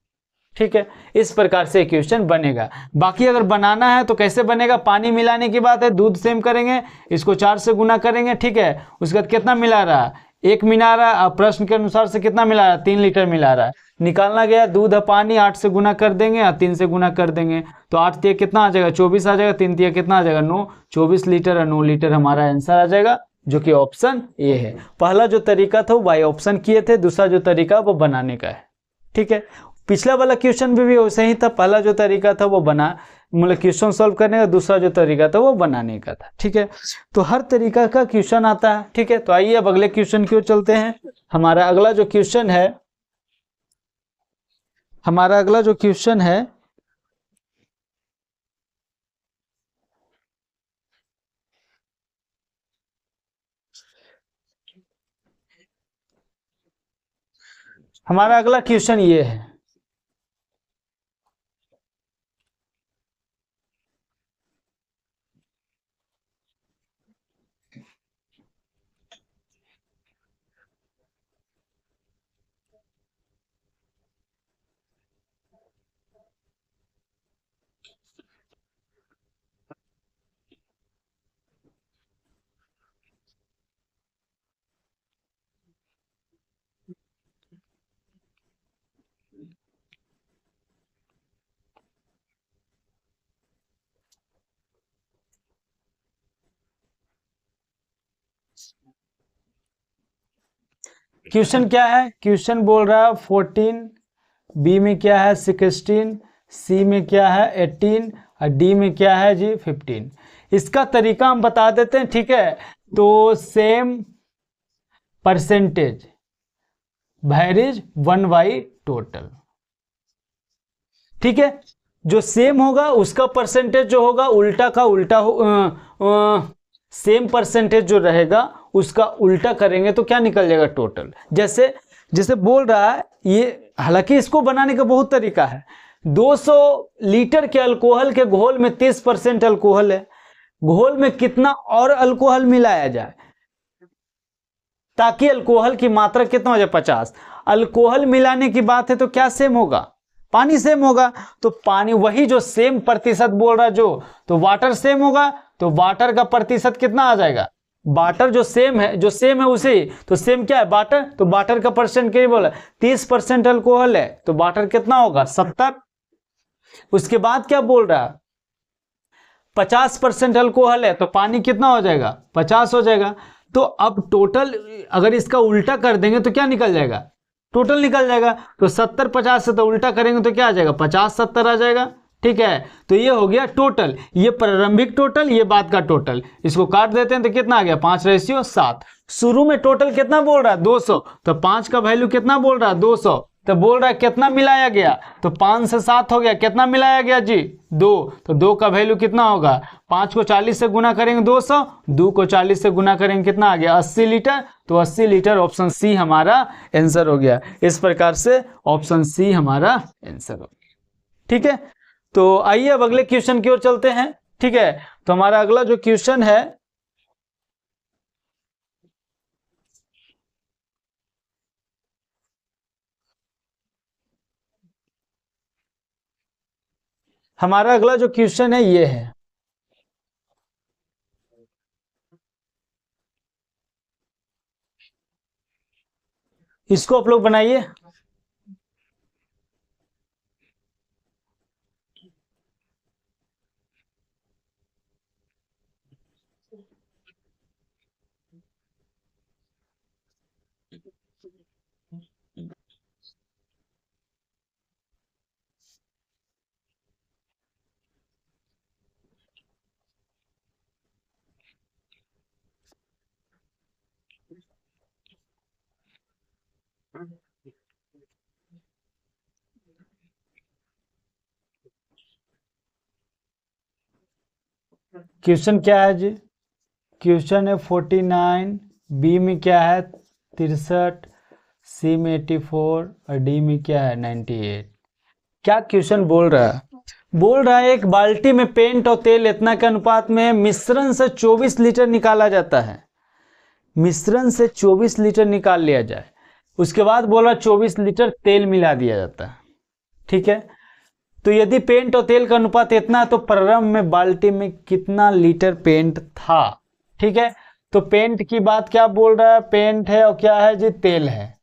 ठीक है, इस प्रकार से क्वेश्चन बनेगा। बाकी अगर बनाना है तो कैसे बनेगा, पानी मिलाने की बात है, दूध सेम करेंगे, इसको 4 से गुना करेंगे। ठीक है, उसके बाद कितना मिला रहा है, 1 मिला रहा है, प्रश्न के अनुसार से कितना मिला रहा है, 3 लीटर मिला रहा है। निकालना गया, दूध और पानी 8 से गुना कर देंगे और 3 से गुना कर देंगे, तो 8 तिया कितना आ जाएगा, 24 आ जाएगा, 3 तिया कितना आ जाएगा, 9, 24 लीटर और 9 लीटर हमारा आंसर आ जाएगा, जो कि ऑप्शन ए है। पहला जो तरीका था वो बाय ऑप्शन किए थे, दूसरा जो तरीका वो बनाने का है। ठीक है, पिछला वाला क्वेश्चन भी वैसे ही था, पहला जो तरीका था वो बना, मतलब क्वेश्चन सॉल्व करने का, दूसरा जो तरीका था वो बनाने का था। ठीक है, तो हर तरीका का क्वेश्चन आता है। ठीक है, तो आइए अब अगले क्वेश्चन की ओर चलते हैं। हमारा अगला जो क्वेश्चन है, हमारा अगला जो क्वेश्चन है, हमारा अगला क्वेश्चन ये है, क्वेश्चन क्या है, क्वेश्चन बोल रहा है 14, बी में क्या है 16, सी में क्या है 18 और डी में क्या है जी 15। इसका तरीका हम बता देते हैं, ठीक है। तो सेम परसेंटेज वैरिज 1/टोटल, ठीक है। जो सेम होगा उसका परसेंटेज जो होगा उल्टा का उल्टा सेम परसेंटेज जो रहेगा उसका उल्टा करेंगे तो क्या निकल जाएगा टोटल। जैसे जैसे बोल रहा है ये, हालांकि इसको बनाने का बहुत तरीका है। 200 लीटर के अल्कोहल के घोल में 30% अल्कोहल है, घोल में कितना और अल्कोहल मिलाया जाए ताकि अल्कोहल की मात्रा कितना हो जाए 50। अल्कोहल मिलाने की बात है तो क्या सेम होगा, पानी सेम होगा। तो पानी वही जो सेम प्रतिशत बोल रहा जो, तो वाटर सेम होगा, तो वाटर का प्रतिशत कितना आ जाएगा, वाटर जो सेम है उसे, तो सेम क्या है वाटर, तो वाटर का परसेंट क्या बोला 30% अल्कोहल है, तो वाटर कितना होगा 70। उसके बाद क्या बोल रहा है 50% अल्कोहल है, तो पानी कितना हो जाएगा 50 हो जाएगा। तो अब टोटल अगर इसका उल्टा कर देंगे तो क्या निकल जाएगा, टोटल निकल जाएगा। तो 70-50 से तो उल्टा करेंगे तो क्या आ जाएगा 50-70 आ जाएगा, ठीक है। तो ये हो गया टोटल, ये प्रारंभिक टोटल, ये बाद का टोटल। इसको काट देते हैं तो कितना आ गया 5:7। शुरू में टोटल कितना बोल रहा है 200, तो 5 का वैल्यू कितना बोल रहा है 200, तो बोल रहा है कितना मिलाया गया, तो 5 से 7 हो गया, कितना मिलाया गया जी 2, तो 2 का वैल्यू कितना होगा, 5 को 40 से गुना करेंगे 200, 2 को 40 से गुना करेंगे कितना आ गया 80 लीटर, तो 80 लीटर ऑप्शन सी हमारा आंसर हो गया। इस प्रकार से ऑप्शन सी हमारा आंसर हो गया, ठीक है। तो आइए अब अगले क्वेश्चन की ओर चलते हैं, ठीक है। तो हमारा अगला जो क्वेश्चन है, हमारा अगला जो क्वेश्चन है ये है, इसको आप लोग बनाइए। क्वेश्चन क्या है जी, क्वेश्चन है 49, बी में क्या है 63, सी में 84 और डी में क्या है 98। क्या क्वेश्चन बोल रहा है, बोल रहा है एक बाल्टी में पेंट और तेल इतना के अनुपात में मिश्रण से 24 लीटर निकाला जाता है, मिश्रण से 24 लीटर निकाल लिया जाए। उसके बाद बोल रहा 24 लीटर तेल मिला दिया जाता है, ठीक है। तो यदि पेंट और तेल का अनुपात इतना है तो प्रारंभ में बाल्टी में कितना लीटर पेंट था, ठीक है। तो पेंट की बात क्या बोल रहा है, पेंट है और क्या है जी तेल है,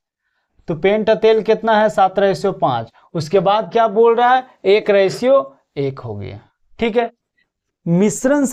तो पेंट और तेल कितना है 7:5। उसके बाद क्या बोल रहा है 1:1 हो गया, ठीक है। मिश्रण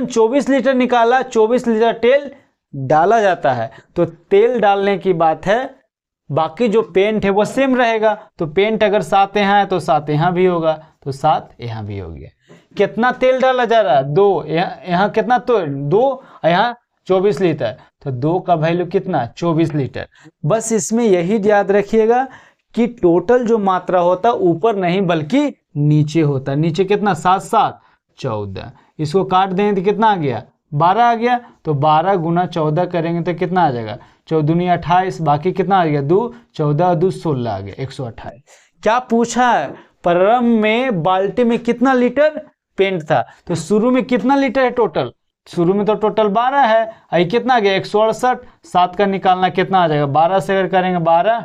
24 लीटर निकाला, 24 लीटर तेल डाला जाता है, तो तेल डालने की बात है, बाकी जो पेंट है वो सेम रहेगा। तो पेंट अगर 7 यहाँ है तो 7 यहाँ भी होगा, तो 7 यहाँ भी हो गया। कितना तेल डाला जा रहा है 2, यहाँ कितना, तो 2, यहाँ 24 लीटर, तो 2 का वैल्यू कितना 24 लीटर। बस इसमें यही याद रखिएगा कि टोटल जो मात्रा होता है ऊपर नहीं बल्कि नीचे होता है। नीचे कितना 7-7 14, इसको काट देंगे तो कितना आ गया 12 आ गया, तो 12 गुना 14 करेंगे तो कितना आ जाएगा 14 28, बाकी कितना आ गया 2, 14 2 16 आ गया 128। क्या पूछा है, प्रारंभ में बाल्टी में कितना लीटर पेंट था, तो शुरू में कितना लीटर है टोटल, शुरू में तो टोटल 12 है, आई कितना आ गया 168, 7 का निकालना कितना आ जाएगा 12 से अगर करेंगे 12,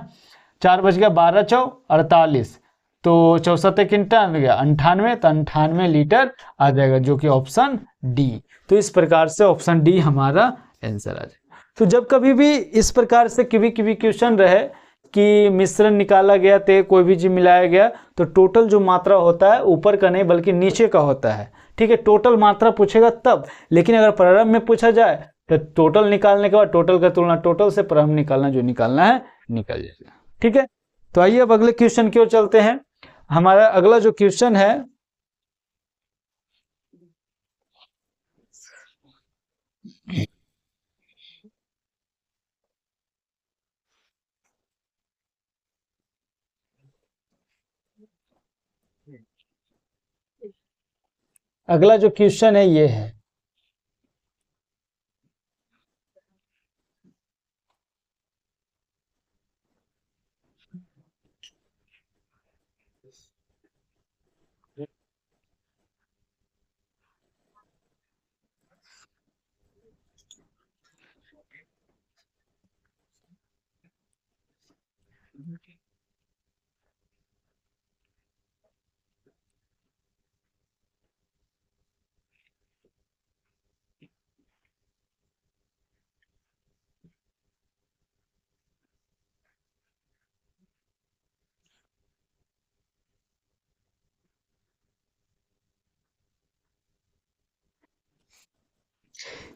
4 बच गया 12 4 48, तो 64 किंटल हो गया 98, तो 98 लीटर आ जाएगा, जो कि ऑप्शन डी। तो इस प्रकार से ऑप्शन डी हमारा आंसर आ जाएगा। तो जब कभी भी इस प्रकार से कभी क्वेश्चन रहे कि मिश्रण निकाला गया थे, कोई भी चीज मिलाया गया, तो टोटल जो मात्रा होता है ऊपर का नहीं बल्कि नीचे का होता है, ठीक है। टोटल मात्रा पूछेगा तब, लेकिन अगर प्रारंभ में पूछा जाए तो टोटल निकालने के बाद टोटल का तुलना टोटल से प्रारंभ निकालना, जो निकालना है निकल जाएगा, ठीक है। तो आइए अब अगले क्वेश्चन की ओर चलते हैं। हमारा अगला जो क्वेश्चन है, अगला जो क्वेश्चन है ये है,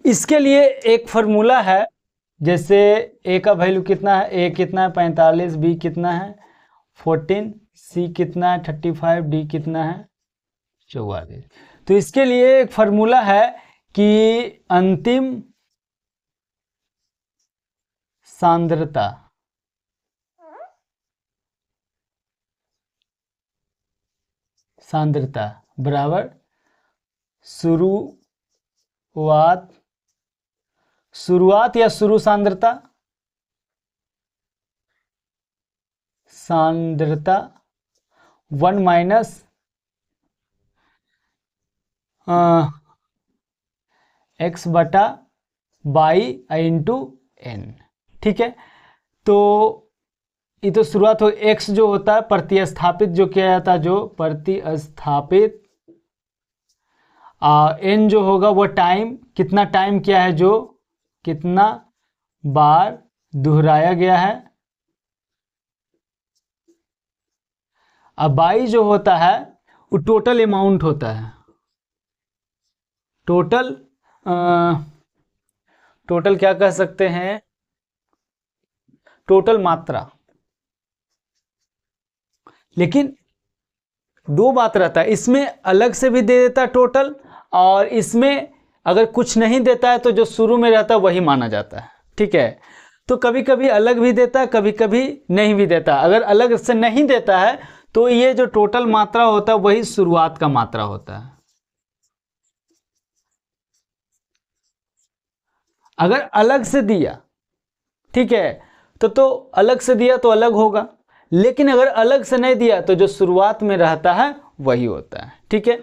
इसके लिए एक फार्मूला है। जैसे ए का वैल्यू कितना है, ए कितना है 45, बी कितना है 14, सी कितना है 35, डी कितना है 44। तो इसके लिए एक फार्मूला है कि अंतिम सांद्रता बराबर शुरुआत या शुरू सांद्रता 1 माइनस x बटा बाई इंटू एन। ठीक है, तो ये तो शुरुआत हो, x जो होता है प्रतिस्थापित जो किया जाता है, जो प्रतिस्थापित, n जो होगा वो टाइम, कितना टाइम किया है, जो कितना बार दोहराया गया है। अब बाई जो होता है वो टोटल अमाउंट होता है, टोटल क्या कह सकते हैं, टोटल मात्रा। लेकिन दो बात रहता है, इसमें अलग से भी दे देता है टोटल, और इसमें अगर कुछ नहीं देता है तो जो शुरू में रहता है वही माना जाता है। ठीक है, तो कभी कभी अलग भी देता है, कभी कभी नहीं भी देता। अगर अलग से नहीं देता है तो ये जो टोटल मात्रा होता है वही शुरुआत का मात्रा होता है। अगर अलग से दिया, ठीक है, तो अलग से दिया तो अलग होगा, लेकिन अगर अलग से नहीं दिया तो जो शुरुआत में रहता है वही होता है। ठीक है,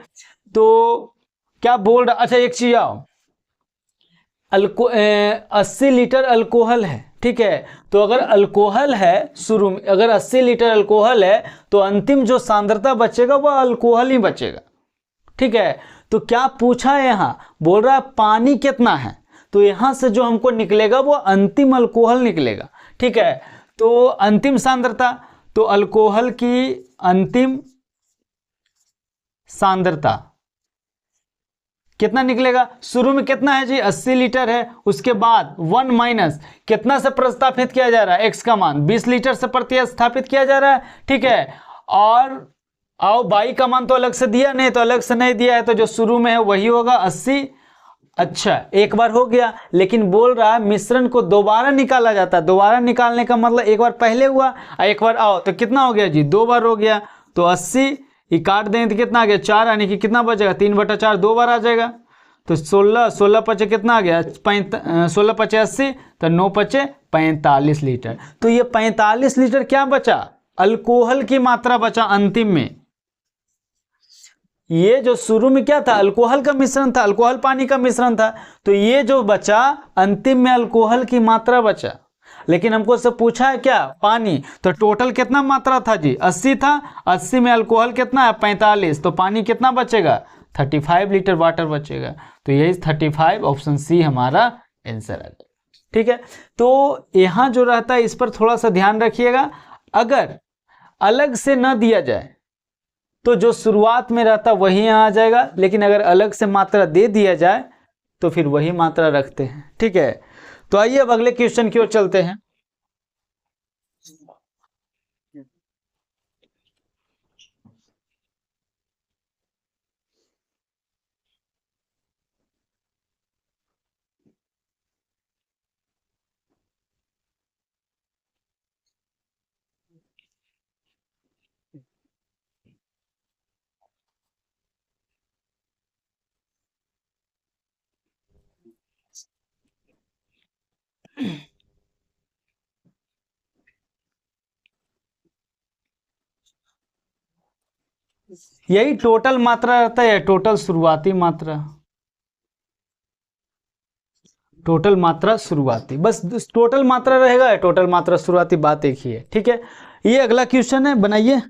तो क्या बोल रहा, अच्छा एक चीज आओ, 80 लीटर अल्कोहल है। ठीक है, तो अगर अल्कोहल है शुरू में, अगर 80 लीटर अल्कोहल है तो अंतिम जो सांद्रता बचेगा वह अल्कोहल ही बचेगा। ठीक है, तो क्या पूछा है यहाँ, बोल रहा है पानी कितना है, तो यहां से जो हमको निकलेगा वो अंतिम अल्कोहल निकलेगा। ठीक है, तो अंतिम सांद्रता, तो अल्कोहल की अंतिम सांद्रता कितना निकलेगा, शुरू में कितना है जी 80 लीटर है, उसके बाद 1 माइनस कितना से प्रतिस्थापित किया जा रहा है, x का मान 20 लीटर से प्रतिस्थापित किया जा रहा है। ठीक है, और आओ बाई का मान तो अलग से दिया नहीं, तो अलग से नहीं दिया है, तो जो शुरू में है वही होगा 80। अच्छा एक बार हो गया, लेकिन बोल रहा है मिश्रण को दोबारा निकाला जाता है। दोबारा निकालने का मतलब एक बार पहले हुआ और एक बार आओ, तो कितना हो गया जी, 2 बार हो गया। तो 80 ये काट देंगे तो कितना आ गया 4, यानी कि कितना बचेगा 3/4, 2 बार आ जाएगा। तो 16 पचे कितना आ गया 16 पचे 80, तो 9 पचे 45 लीटर। तो ये 45 लीटर क्या बचा, अल्कोहल की मात्रा बचा अंतिम में। ये जो शुरू में क्या था, अल्कोहल का मिश्रण था, अल्कोहल पानी का मिश्रण था, तो ये जो बचा अंतिम में अल्कोहल की मात्रा बचा। लेकिन हमको सब पूछा है क्या, पानी, तो टोटल कितना मात्रा था जी 80 था, 80 में अल्कोहल कितना है 45, तो पानी कितना बचेगा 35 लीटर वाटर बचेगा। तो यही 35, ऑप्शन सी हमारा आंसर आ जाएगा। ठीक है, तो यहां जो रहता है इस पर थोड़ा सा ध्यान रखिएगा, अगर अलग से न दिया जाए तो जो शुरुआत में रहता वही यहाँ आ जाएगा, लेकिन अगर अलग से मात्रा दे दिया जाए तो फिर वही मात्रा रखते हैं। ठीक है, तो आइए अब अगले क्वेश्चन की ओर चलते हैं। यही टोटल मात्रा रहता है, टोटल शुरुआती मात्रा, टोटल मात्रा शुरुआती, बस टोटल मात्रा रहेगा, टोटल मात्रा शुरुआती, बात एक ही है। ठीक है, ये अगला क्वेश्चन है, बनाइए।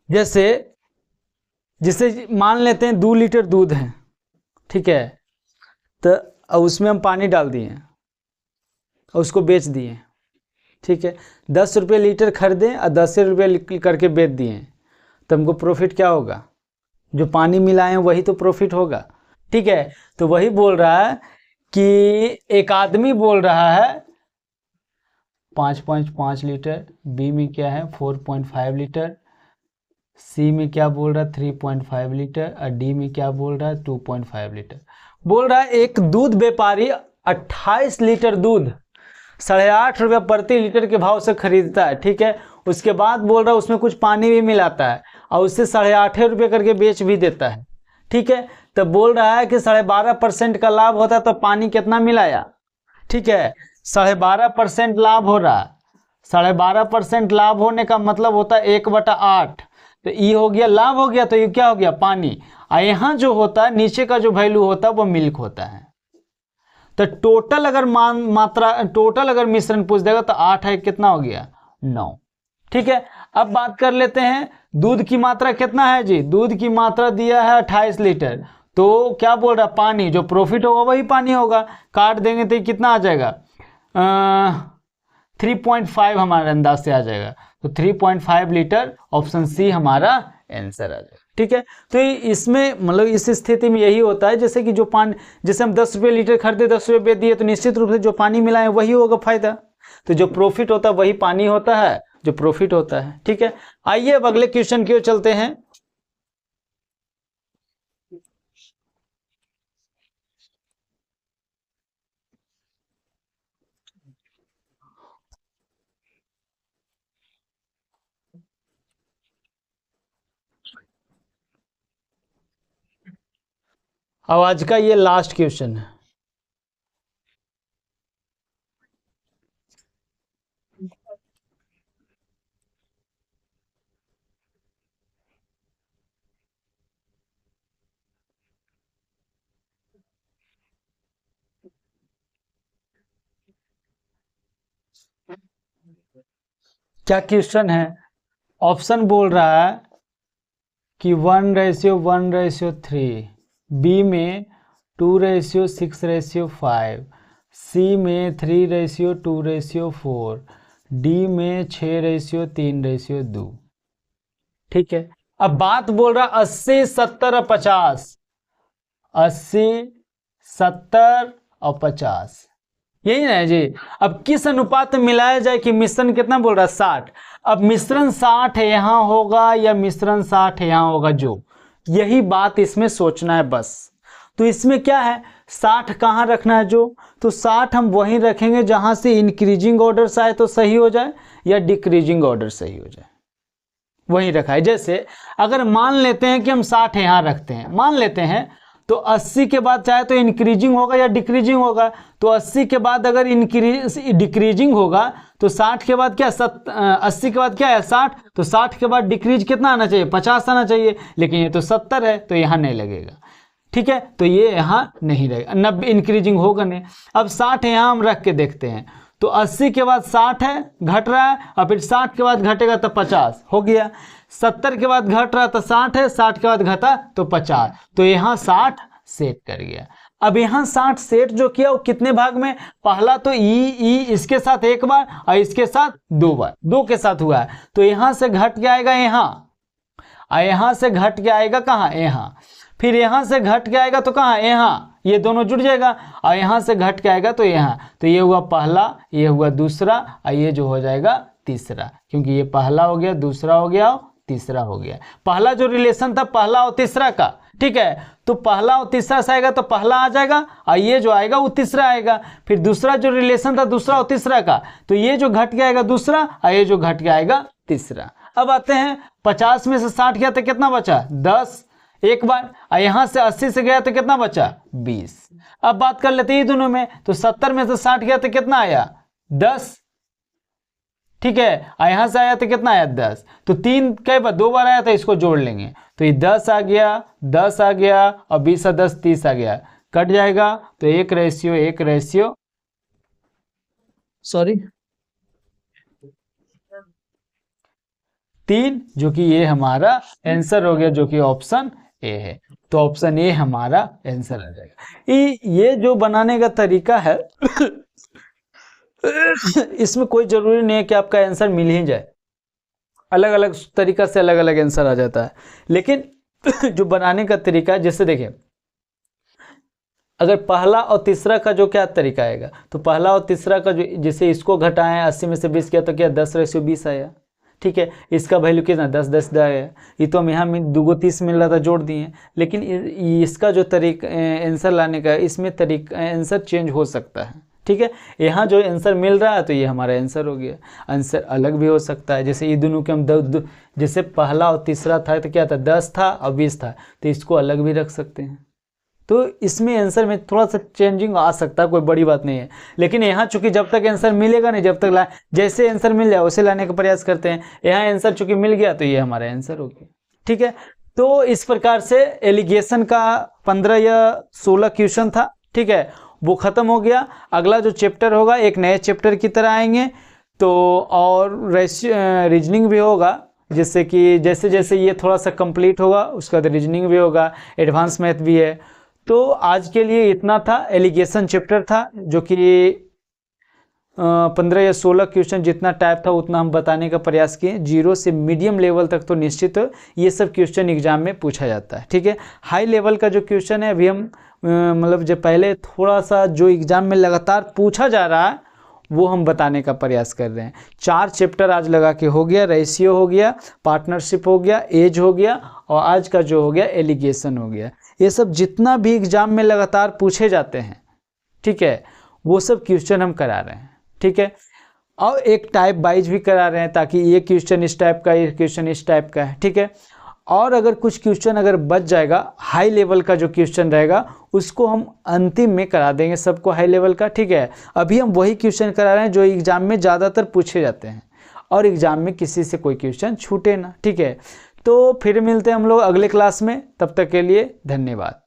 जैसे जिसे मान लेते हैं 2 लीटर दूध है, ठीक है, तो अब उसमें हम पानी डाल दिए और उसको बेच दिए, ठीक है, 10 रुपये लीटर खरीदें और 10 रुपये करके बेच दिए, तो हमको प्रॉफिट क्या होगा? जो पानी मिलाए हैं वही तो प्रॉफिट होगा। ठीक है, तो वही बोल रहा है कि एक आदमी बोल रहा है 5.5 लीटर, बी में क्या है 4.5 लीटर, सी में क्या बोल रहा है 3.5 लीटर और डी में क्या बोल रहा है 2.5 लीटर। बोल रहा है एक दूध व्यापारी 28 लीटर दूध 8.5 रुपये प्रति लीटर के भाव से खरीदता है। ठीक है, उसके बाद बोल रहा है उसमें कुछ पानी भी मिलाता है और उससे 8.5 रुपये करके बेच भी देता है। ठीक है, तो बोल रहा है कि 12.5% का लाभ होता है, तो पानी कितना मिलाया? ठीक है, 12.5% लाभ हो रहा है, 12.5% लाभ होने का मतलब होता है 1/8, तो ये हो गया लाभ हो गया, तो ये क्या हो गया? पानी। और यहाँ जो होता है नीचे का जो वैल्यू होता है वो मिल्क होता है। तो टोटल अगर मात्रा टोटल अगर मिश्रण पूछ देगा तो 8 है, कितना हो गया? 9। ठीक है, अब बात कर लेते हैं दूध की मात्रा कितना है जी? दूध की मात्रा दिया है 28 लीटर, तो क्या बोल रहा है? पानी, जो प्रॉफिट होगा वही पानी होगा, काट देंगे तो कितना आ जाएगा? 3.5 हमारे अंदाज से आ जाएगा, तो 3.5 लीटर, ऑप्शन सी हमारा आंसर आ जाएगा। ठीक है, तो इसमें मतलब इस स्थिति में यही होता है, जैसे कि जो पानी, जैसे हम 10 रुपये लीटर खरीदे 10 रुपये बेच दिए, तो निश्चित रूप से जो पानी मिलाए वही होगा फायदा, तो जो प्रॉफिट होता है वही पानी होता है, जो प्रॉफिट होता है। ठीक है, आइए अब अगले क्वेश्चन की ओर चलते हैं। अब आज का ये लास्ट क्वेश्चन है। क्या क्वेश्चन है? ऑप्शन बोल रहा है कि 1:1:3, बी में 2:6:5, सी में 3:2:4, डी में 6:3:2। ठीक है, अब बात बोल रहा 80, 70 और 50, 80, 70 और 50, यही ना है जी। अब किस अनुपात में मिलाया जाए कि मिश्रण कितना बोल रहा है? 60। अब मिश्रण 60 है यहाँ होगा या मिश्रण 60 है यहाँ होगा, जो यही बात इसमें सोचना है बस। तो इसमें क्या है, 60 कहाँ रखना है जो? तो 60 हम वहीं रखेंगे जहां से इंक्रीजिंग ऑर्डर से आए तो सही हो जाए, या डिक्रीजिंग ऑर्डर सही हो जाए, वहीं रखा है। जैसे अगर मान लेते हैं कि हम 60 यहाँ रखते हैं, मान लेते हैं, तो 80 के बाद चाहे तो इंक्रीजिंग होगा या डिक्रीजिंग होगा, तो 80 के बाद अगर डिक्रीजिंग होगा तो 60 के बाद क्या 80 के बाद क्या है 60, तो 60 के बाद डिक्रीज कितना आना चाहिए? 50 आना चाहिए, लेकिन ये तो 70 है तो यहाँ नहीं लगेगा। ठीक है, तो ये यहाँ नहीं रहेगा, 90 इंक्रीजिंग होगा नहीं। अब 60 यहाँ हम रख के देखते हैं, तो 80 के बाद 60 है, घट रहा है, और फिर 60 के बाद घटेगा तो 50 हो गया, 70 के बाद घट रहा तो 60 है, 60 के बाद घटा तो 50, तो यहाँ 60 सेट कर गया। अब यहाँ 60 सेट जो किया वो कितने भाग में? पहला तो ई इसके साथ एक बार और इसके साथ 2 बार, 2 के साथ हुआ है, तो यहाँ से घट जाएगा यहाँ, और यहाँ से घट के आएगा कहाँ, यहाँ। फिर यहाँ से घट के आएगा तो कहाँ, यहाँ, ये दोनों जुड़ जाएगा। और यहाँ से घट के आएगा तो यहाँ, तो ये हुआ पहला, ये हुआ दूसरा, और ये जो हो जाएगा तीसरा, क्योंकि ये पहला हो गया, दूसरा हो गया और तीसरा हो गया। पहला जो रिलेशन था पहला और तीसरा का, ठीक है, तो पहला और तीसरा से आएगा तो पहला आ जाएगा, और ये जो आएगा वो तीसरा आएगा। फिर दूसरा जो रिलेशन था दूसरा और तीसरा का, तो ये जो घट के आएगा दूसरा, और ये जो घट के आएगा तीसरा। अब आते हैं 50 में से 60 गया तो कितना बचा, 10 एक बार, और यहाँ से 80 से गया तो कितना बचा, 20। अब बात कर लेते हैं ये दोनों में, तो 70 में से 60 गया तो कितना आया, 10, ठीक है, और यहाँ से आया तो कितना आया, 10। तो 3 कई बार, 2 बार आया था, इसको जोड़ लेंगे, तो ये 10 आ गया, 10 आ गया, और 20 और 10 30 आ गया, कट जाएगा, तो 1:1 सॉरी 3, जो कि ये हमारा आंसर हो गया, जो कि ऑप्शन ए है। तो ऑप्शन ए हमारा आंसर आ जाएगा। ये जो बनाने का तरीका है इसमें कोई जरूरी नहीं है कि आपका आंसर मिल ही जाए, अलग अलग तरीका से अलग अलग आंसर आ जाता है, लेकिन जो बनाने का तरीका है, जैसे देखिए अगर पहला और तीसरा का जो क्या तरीका आएगा, तो पहला और तीसरा का जो, जैसे इसको घटाएं 80 में से 20 किया तो क्या 10:20 आया, ठीक है, इसका वैल्यू कितना 10 आया। ये तो हम यहाँ में 2 को 30 मिल रहा था जोड़ दिए, लेकिन इसका जो तरीका आंसर लाने का, इसमें तरीका आंसर चेंज हो सकता है, ठीक है। यहाँ जो आंसर मिल रहा है तो ये हमारा आंसर हो गया। आंसर अलग भी हो सकता है, जैसे ये दोनों के हम जैसे पहला और तीसरा था तो क्या था 10 था और 20 था, तो इसको अलग भी रख सकते हैं। तो इसमें आंसर में थोड़ा सा चेंजिंग आ सकता है, कोई बड़ी बात नहीं है। लेकिन यहाँ चूंकि जब तक आंसर मिलेगा नहीं, जब तक जैसे आंसर मिल जाए उसे लाने का प्रयास करते हैं। यहाँ आंसर चूंकि मिल गया तो ये हमारा आंसर हो गया, ठीक है। तो इस प्रकार से एलिगेशन का 15 या 16 क्वेश्चन था, ठीक है, वो ख़त्म हो गया। अगला जो चैप्टर होगा एक नए चैप्टर की तरह आएंगे, तो और रीजनिंग भी होगा, जिससे कि जैसे जैसे ये थोड़ा सा कंप्लीट होगा उसका बाद रीजनिंग भी होगा, एडवांस मैथ भी है। तो आज के लिए इतना था, एलिगेशन चैप्टर था, जो कि 15 या 16 क्वेश्चन जितना टाइप था उतना हम बताने का प्रयास किए। 0 से मीडियम लेवल तक तो निश्चित ये सब क्वेश्चन एग्जाम में पूछा जाता है, ठीक है। हाई लेवल का जो क्वेश्चन है अभी हम मतलब जो पहले थोड़ा सा जो एग्जाम में लगातार पूछा जा रहा है वो हम बताने का प्रयास कर रहे हैं। 4 चैप्टर आज लगा के हो गया, रेशियो हो गया, पार्टनरशिप हो गया, एज हो गया, और आज का जो हो गया एलिगेशन हो गया। ये सब जितना भी एग्जाम में लगातार पूछे जाते हैं, ठीक है, वो सब क्वेश्चन हम करा रहे हैं, ठीक है। और एक टाइप वाइज भी करा रहे हैं, ताकि ये क्वेश्चन इस टाइप का, ये क्वेश्चन इस टाइप का है, ठीक है। और अगर कुछ क्वेश्चन अगर बच जाएगा, हाई लेवल का जो क्वेश्चन रहेगा उसको हम अंतिम में करा देंगे सबको, हाई लेवल का, ठीक है। अभी हम वही क्वेश्चन करा रहे हैं जो एग्जाम में ज़्यादातर पूछे जाते हैं, और एग्जाम में किसी से कोई क्वेश्चन छूटे ना, ठीक है। तो फिर मिलते हैं हम लोग अगले क्लास में, तब तक के लिए धन्यवाद।